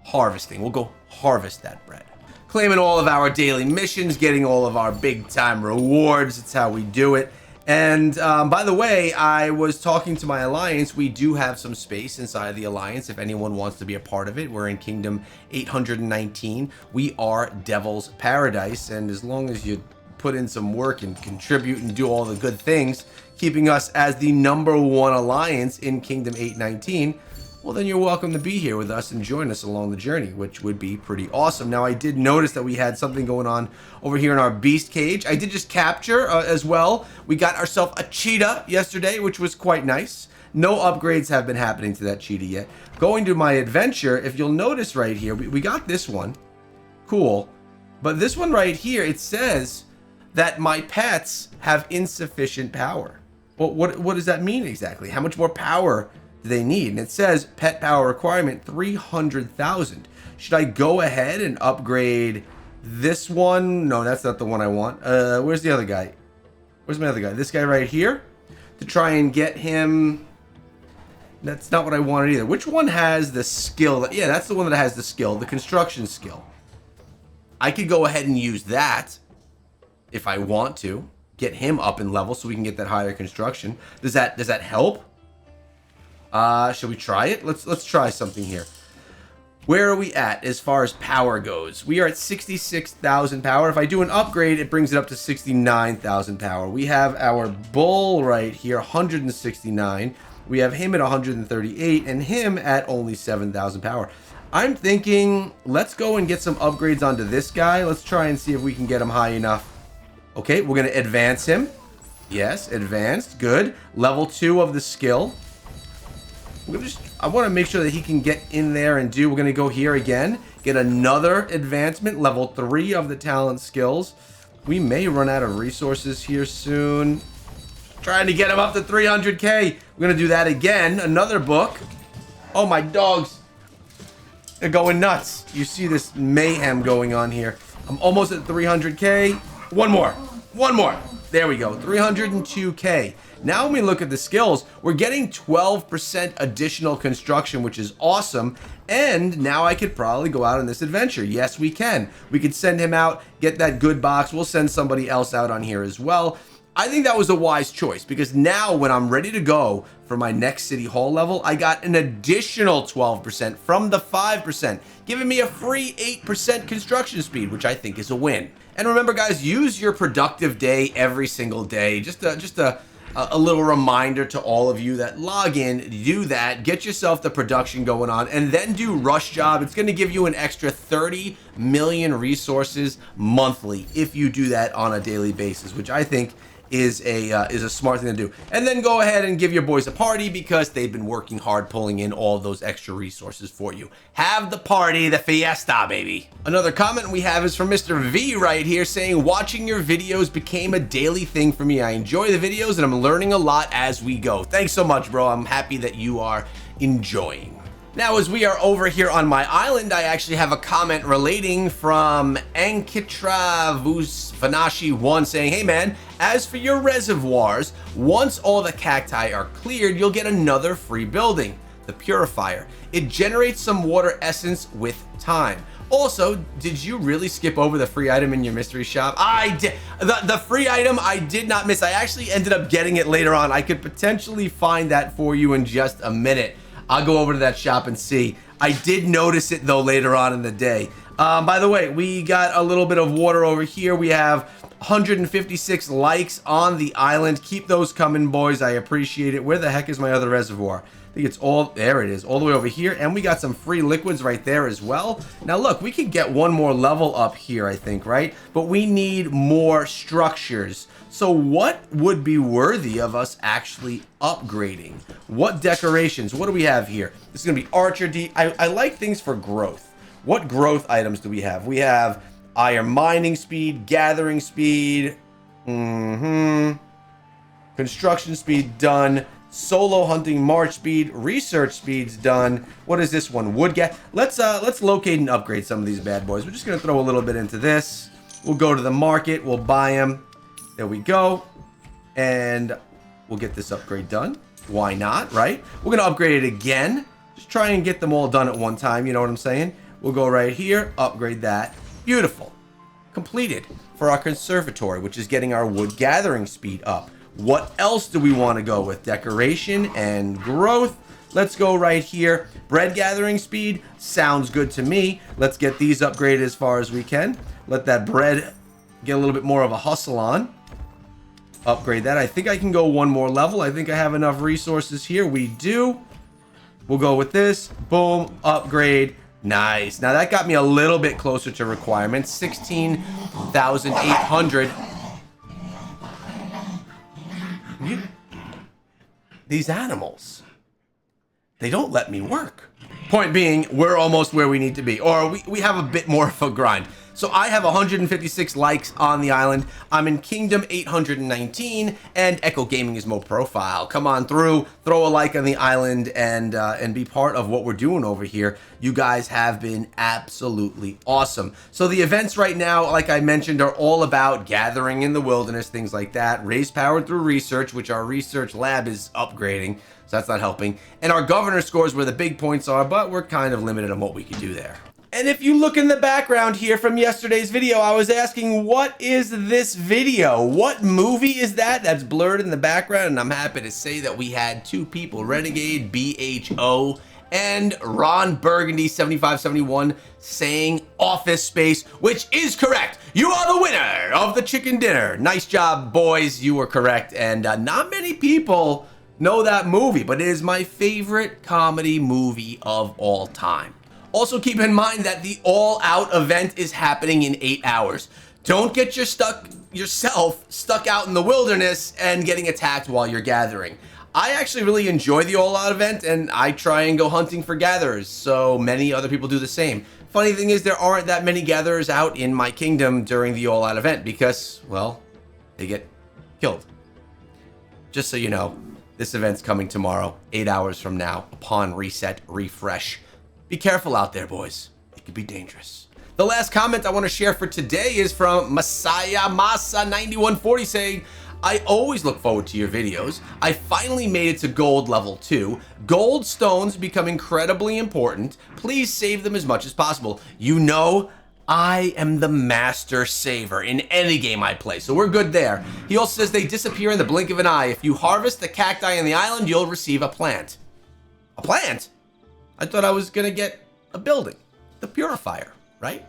harvesting. We'll go harvest that bread. Claiming all of our daily missions, getting all of our big time rewards. It's how we do it. And by the way, I was talking to my alliance. We do have some space inside of the alliance if anyone wants to be a part of it. We're in Kingdom 819. We are Devil's Paradise, and as long as you put in some work and contribute and do all the good things, keeping us as the #1 alliance in Kingdom 819, well, then you're welcome to be here with us and join us along the journey, which would be pretty awesome. Now, I did notice that we had something going on over here in our beast cage. I did just capture as well. We got ourselves a cheetah yesterday, which was quite nice. No upgrades have been happening to that cheetah yet. Going to my adventure, if you'll notice right here, we got this one. Cool. But this one right here, it says that my pets have insufficient power. Well, what does that mean exactly? How much more power do they need? And it says pet power requirement 300,000. Should I go ahead and upgrade this one? No, that's not the one I want. Where's the other guy? Where's my other guy? This guy right here? To try and get him... That's not what I wanted either. Which one has the skill? Yeah, that's the one that has the skill, the construction skill. I could go ahead and use that if I want to. Get him up in level so we can get that higher construction. Does that help? Should we try it? Let's try something here. Where are we at as far as power goes? We are at 66,000 power. If I do an upgrade, it brings it up to 69,000 power. We have our bull right here, 169. We have him at 138 and him at only 7,000 power. I'm thinking, let's go and get some upgrades onto this guy. Let's try and see if we can get him high enough. Okay, we're going to advance him. Yes, advanced. Good. Level 2 of the skill. I want to make sure that he can get in there and do. We're going to go here again. Get another advancement. Level 3 of the talent skills. We may run out of resources here soon. Trying to get him up to 300k. We're going to do that again. Another book. Oh, my dogs. They're going nuts. You see this mayhem going on here. I'm almost at 300k. One more. One more. There we go. 302k. Now when we look at the skills, we're getting 12% additional construction, which is awesome. And now I could probably go out on this adventure. Yes, we can. We could send him out, get that good box. We'll send somebody else out on here as well. I think that was a wise choice because now when I'm ready to go for my next City Hall level, I got an additional 12% from the 5%, giving me a free 8% construction speed, which I think is a win. And remember, guys, use your productive day every single day. Just a little reminder to all of you that log in, do that, get yourself the production going on, and then do Rush Job. It's going to give you an extra 30 million resources monthly if you do that on a daily basis, which I think is a smart thing to do. And then go ahead and give your boys a party because they've been working hard pulling in all those extra resources for you. Have the party, the fiesta, baby. Another comment we have is from Mr. V right here saying, watching your videos became a daily thing for me. I enjoy the videos and I'm learning a lot as we go. Thanks so much, bro. I'm happy that you are enjoying. Now, as we are over here on my island, I actually have a comment relating from Ankitra Vanashi 1 saying, hey man, as for your reservoirs, once all the cacti are cleared, you'll get another free building, the purifier. It generates some water essence with time. Also, did you really skip over the free item in your mystery shop? I did. The free item I did not miss. I actually ended up getting it later on. I could potentially find that for you in just a minute. I'll go over to that shop and see. I did notice it though later on in the day. By the way, we got a little bit of water over here. We have 156 likes on the island. Keep those coming, boys. I appreciate it. Where the heck is my other reservoir? I think it's all, there it is, all the way over here. And we got some free liquids right there as well. Now look, we could get one more level up here, I think, right? But we need more structures. So what would be worthy of us actually upgrading? What decorations? What do we have here? This is going to be Archer D. I like things for growth. What growth items do we have? We have iron mining speed, gathering speed, construction speed done, solo hunting march speed, research speed's done. What is this one? Wood gas. Let's locate and upgrade some of these bad boys. We're just going to throw a little bit into this. We'll go to the market. We'll buy them. There we go. And we'll get this upgrade done. Why not, right? We're going to upgrade it again. Just try and get them all done at one time. You know what I'm saying? We'll go right here, upgrade that. Beautiful. Completed for our conservatory, which is getting our wood gathering speed up. What else do we want to go with? Decoration and growth. Let's go right here. Bread gathering speed sounds good to me. Let's get these upgraded as far as we can. Let that bread get a little bit more of a hustle on. Upgrade that. I think I can go one more level. I think I have enough resources here. We do. We'll go with this. Boom, upgrade. Nice. Now that got me a little bit closer to requirements. 16,800. These animals, they don't let me work. Point being, we're almost where we need to be, or we have a bit more of a grind. So I have 156 likes on the island. I'm in Kingdom 819, and Echo Gaming is my profile. Come on through, throw a like on the island, and be part of what we're doing over here. You guys have been absolutely awesome. So the events right now, like I mentioned, are all about gathering in the wilderness, things like that. Raise power through research, which our research lab is upgrading, so that's not helping. And our governor scores where the big points are, but we're kind of limited on what we can do there. And if you look in the background here from yesterday's video, I was asking, what is this video? What movie is that that's blurred in the background? And I'm happy to say that we had two people, Renegade BHO and Ron Burgundy 7571, saying Office Space, which is correct. You are the winner of the chicken dinner. Nice job, boys. You were correct. And not many people know that movie, but it is my favorite comedy movie of all time. Also, keep in mind that the all-out event is happening in 8 hours. Don't get yourself stuck out in the wilderness and getting attacked while you're gathering. I actually really enjoy the all-out event, and I try and go hunting for gatherers, so many other people do the same. Funny thing is, there aren't that many gatherers out in my kingdom during the all-out event because, well, they get killed. Just so you know, this event's coming tomorrow, 8 hours from now, upon reset, refresh. Be careful out there, boys. It could be dangerous. The last comment I want to share for today is from Messiah Masa 9140 saying, I always look forward to your videos. I finally made it to gold level 2. Gold stones become incredibly important. Please save them as much as possible. You know, I am the master saver in any game I play, so we're good there. He also says they disappear in the blink of an eye. If you harvest the cacti on the island, you'll receive a plant. A plant? I thought I was gonna get a building, the purifier, right?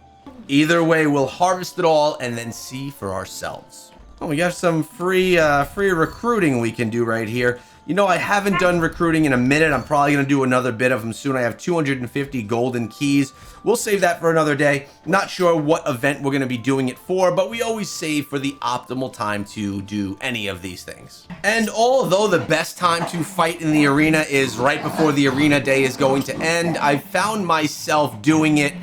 Either way, we'll harvest it all and then see for ourselves. Oh, we have some free recruiting we can do right here. You know, I haven't done recruiting in a minute. I'm probably gonna do another bit of them soon. I have 250 golden keys. We'll save that for another day. Not sure what event we're gonna be doing it for, but we always save for the optimal time to do any of these things. And although the best time to fight in the arena is right before the arena day is going to end, I found myself doing it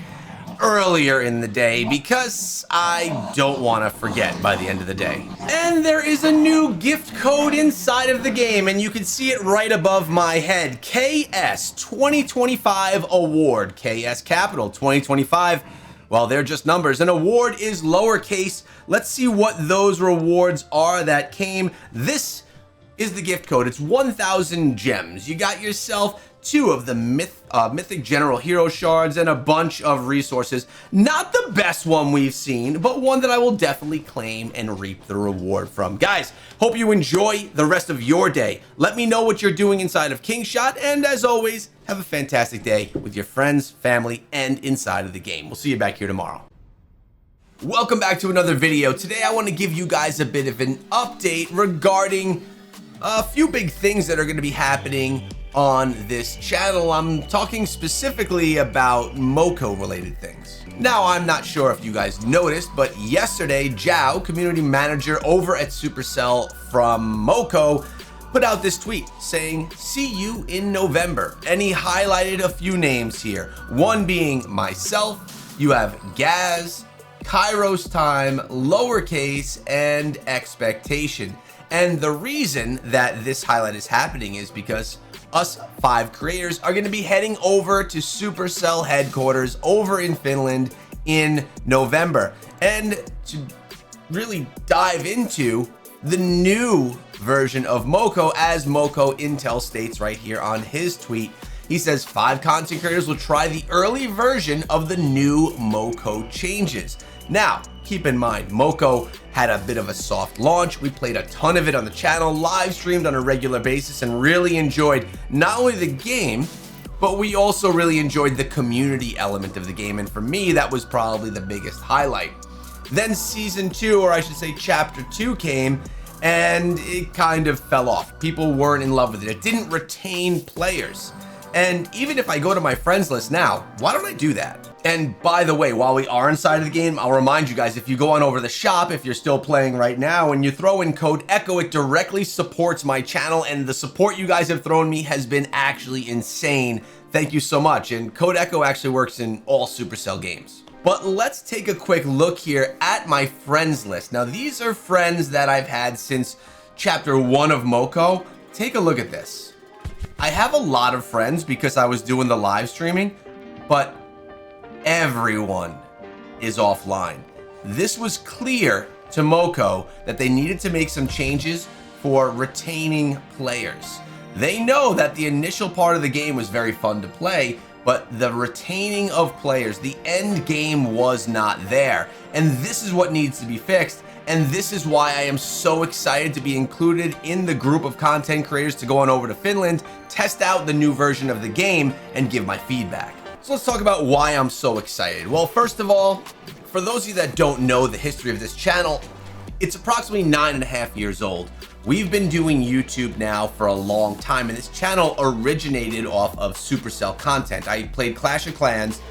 earlier in the day because I don't want to forget by the end of the day. And there is a new gift code inside of the game, and you can see it right above my head. KS 2025 award. KS capital 2025. Well, they're just numbers. An award is lowercase. Let's see what those rewards are that came. This is the gift code. It's 1,000 gems. You got yourself 2 of the Mythic General Hero Shards and a bunch of resources. Not the best one we've seen, but one that I will definitely claim and reap the reward from. Guys, hope you enjoy the rest of your day. Let me know what you're doing inside of Kingshot, and as always, have a fantastic day with your friends, family, and inside of the game. We'll see you back here tomorrow. Welcome back to another video. Today I want to give you guys a bit of an update regarding a few big things that are going to be happening on this channel. I'm talking specifically about Moko related things. Now, I'm not sure if you guys noticed, but yesterday, Zhao, community manager over at Supercell from Moko, put out this tweet saying, see you in November. And he highlighted a few names here. One being myself, you have Gaz, Kairos Time, Lowercase, and Expectation. And the reason that this highlight is happening is because us 5 creators are going to be heading over to Supercell headquarters over in Finland in November. And to really dive into the new version of Moko, as Moko Intel states right here on his tweet, he says 5 content creators will try the early version of the new Moko changes. Now, keep in mind, Moko had a bit of a soft launch. We played a ton of it on the channel, live streamed on a regular basis, and really enjoyed not only the game, but we also really enjoyed the community element of the game. And for me, that was probably the biggest highlight. Then season 2, or I should say chapter 2 came, and it kind of fell off. People weren't in love with it. It didn't retain players. And even if I go to my friends list now, why don't I do that? And by the way, while we are inside of the game, I'll remind you guys, if you go on over to the shop, if you're still playing right now, and you throw in code ECHO, it directly supports my channel, and the support you guys have thrown me has been actually insane. Thank you so much. And code ECHO actually works in all Supercell games. But let's take a quick look here at my friends list. Now, these are friends that I've had since chapter 1 of Moko. Take a look at this. I have a lot of friends because I was doing the live streaming, but everyone is offline. This was clear to Moko that they needed to make some changes for retaining players. They know that the initial part of the game was very fun to play, but the retaining of players, the end game was not there. And this is what needs to be fixed. And this is why I am so excited to be included in the group of content creators to go on over to Finland, test out the new version of the game, and give my feedback. So let's talk about why I'm so excited. Well, first of all, for those of you that don't know the history of this channel, it's approximately 9.5 years old. We've been doing YouTube now for a long time, and this channel originated off of Supercell content. I played Clash of Clans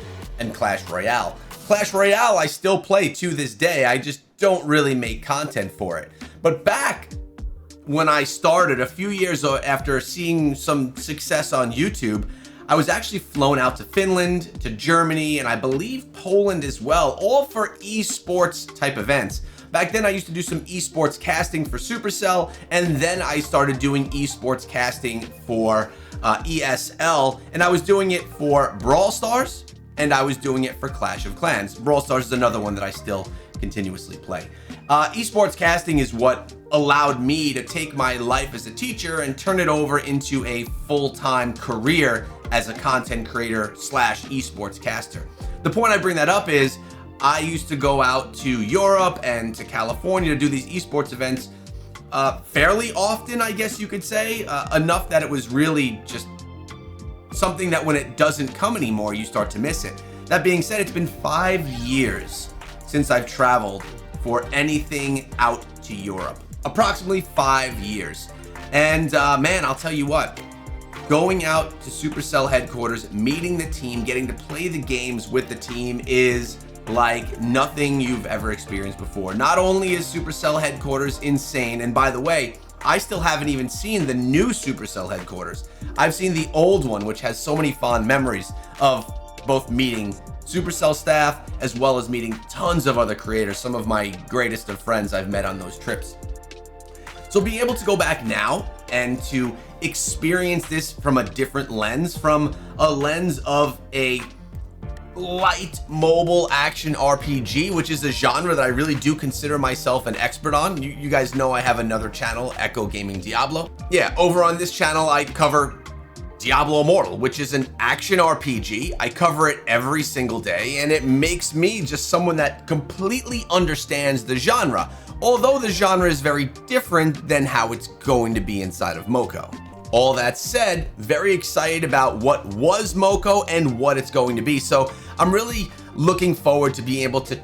and Clash Royale. Clash Royale I still play to this day, I just don't really make content for it. But back when I started, a few years after seeing some success on YouTube, I was actually flown out to Finland, to Germany, and I believe Poland as well, all for esports type events. Back then I used to do some esports casting for Supercell, and then I started doing esports casting for ESL, and I was doing it for Brawl Stars, and I was doing it for Clash of Clans. Brawl Stars is another one that I still continuously play. Esports casting is what allowed me to take my life as a teacher and turn it over into a full-time career as a content creator slash esports caster. The point I bring that up is I used to go out to Europe and to California to do these esports events fairly often, I guess you could say, enough that it was really just something that when it doesn't come anymore, you start to miss it. That being said, it's been 5 years since I've traveled for anything out to Europe. Approximately 5 years. And man, I'll tell you what, going out to Supercell headquarters, meeting the team, getting to play the games with the team is like nothing you've ever experienced before. Not only is Supercell headquarters insane, and by the way, I still haven't even seen the new Supercell headquarters. I've seen the old one, which has so many fond memories of both meeting Supercell staff as well as meeting tons of other creators, some of my greatest of friends I've met on those trips. So being able to go back now and to experience this from a different lens, from a lens of a light mobile action RPG, which is a genre that I really do consider myself an expert on. You guys know I have another channel, Echo Gaming Diablo. Yeah, over on this channel I cover Diablo Immortal, which is an action RPG. I cover it every single day, and it makes me just someone that completely understands the genre, although the genre is very different than how it's going to be inside of Moko. All that said, very excited about what was Moko and what it's going to be. So I'm really looking forward to being able to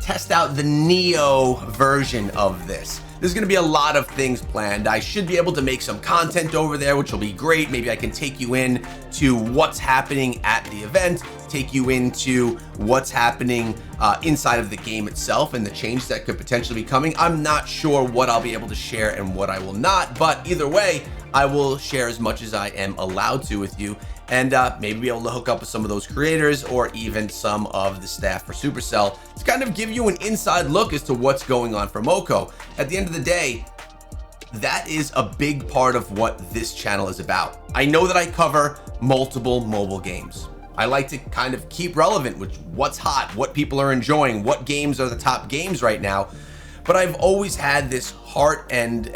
test out the Neo version of this. There's going to be a lot of things planned. I should be able to make some content over there, which will be great. Maybe I can take you in to what's happening at the event, take you into what's happening inside of the game itself and the changes that could potentially be coming. I'm not sure what I'll be able to share and what I will not, but either way, I will share as much as I am allowed to with you, and maybe be able to hook up with some of those creators or even some of the staff for Supercell to kind of give you an inside look as to what's going on for Moko. At the end of the day, that is a big part of what this channel is about. I know that I cover multiple mobile games. I like to kind of keep relevant with what's hot, what people are enjoying, what games are the top games right now. But I've always had this heart and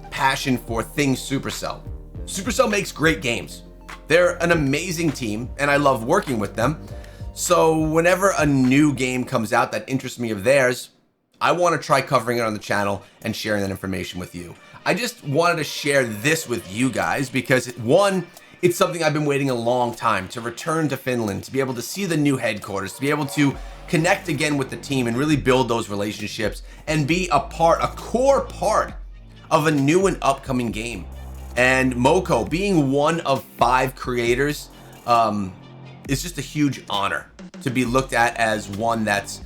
passion for things Supercell. Supercell makes great games. They're an amazing team, and I love working with them. So whenever a new game comes out that interests me of theirs, I want to try covering it on the channel and sharing that information with you. I just wanted to share this with you guys because, one, it's something I've been waiting a long time to return to Finland, to be able to see the new headquarters, to be able to connect again with the team and really build those relationships and be a core part of a new and upcoming game. And Moko, being one of 5 creators, is just a huge honor to be looked at as one that's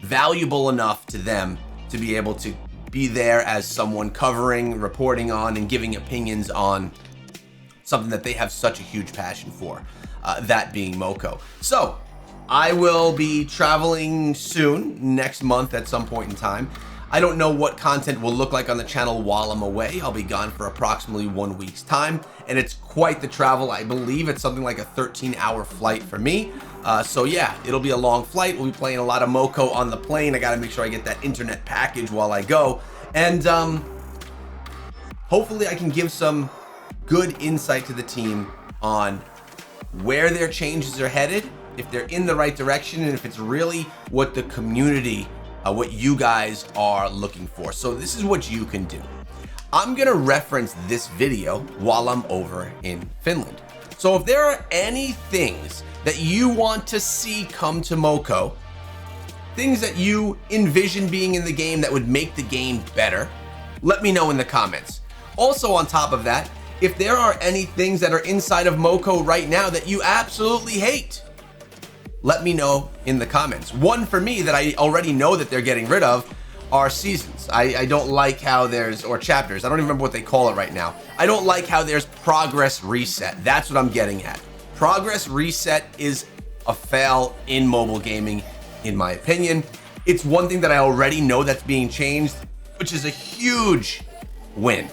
valuable enough to them to be able to be there as someone covering, reporting on, and giving opinions on something that they have such a huge passion for, that being Moko. So I will be traveling soon, next month at some point in time. I don't know what content will look like on the channel while I'm away. I'll be gone for approximately 1 week's time, and it's quite the travel. I believe it's something like a 13-hour flight for me. So yeah, it'll be a long flight. We'll be playing a lot of Moko on the plane. I gotta make sure I get that internet package while I go. And hopefully I can give some good insight to the team on where their changes are headed, if they're in the right direction, and if it's really what the community, what you guys are looking for. So this is what you can do. I'm gonna reference this video while I'm over in Finland. So if there are any things that you want to see come to Moko, things that you envision being in the game that would make the game better, let me know in the comments. Also on top of that, if there are any things that are inside of Moko right now that you absolutely hate, let me know in the comments. One for me that I already know that they're getting rid of are seasons. I don't like how there's, or chapters, I don't even remember what they call it right now. I don't like how there's progress reset. That's what I'm getting at. Progress reset is a fail in mobile gaming, in my opinion. It's one thing that I already know that's being changed, which is a huge win.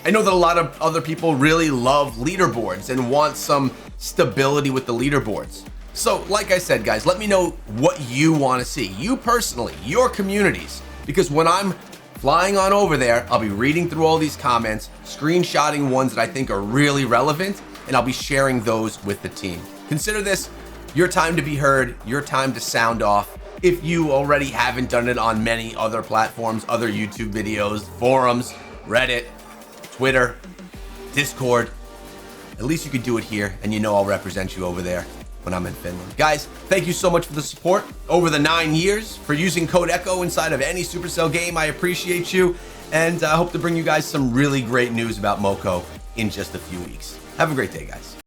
I know that a lot of other people really love leaderboards and want some stability with the leaderboards. So like I said, guys, let me know what you want to see, you personally, your communities, because when I'm flying on over there, I'll be reading through all these comments, screenshotting ones that I think are really relevant, and I'll be sharing those with the team. Consider this your time to be heard, your time to sound off. If you already haven't done it on many other platforms, other YouTube videos, forums, Reddit, Twitter, Discord, at least you could do it here, and you know I'll represent you over there when I'm in Finland. Guys, thank you so much for the support over the 9 years, for using code ECHO inside of any Supercell game. I appreciate you, and I hope to bring you guys some really great news about Moko in just a few weeks. Have a great day, guys.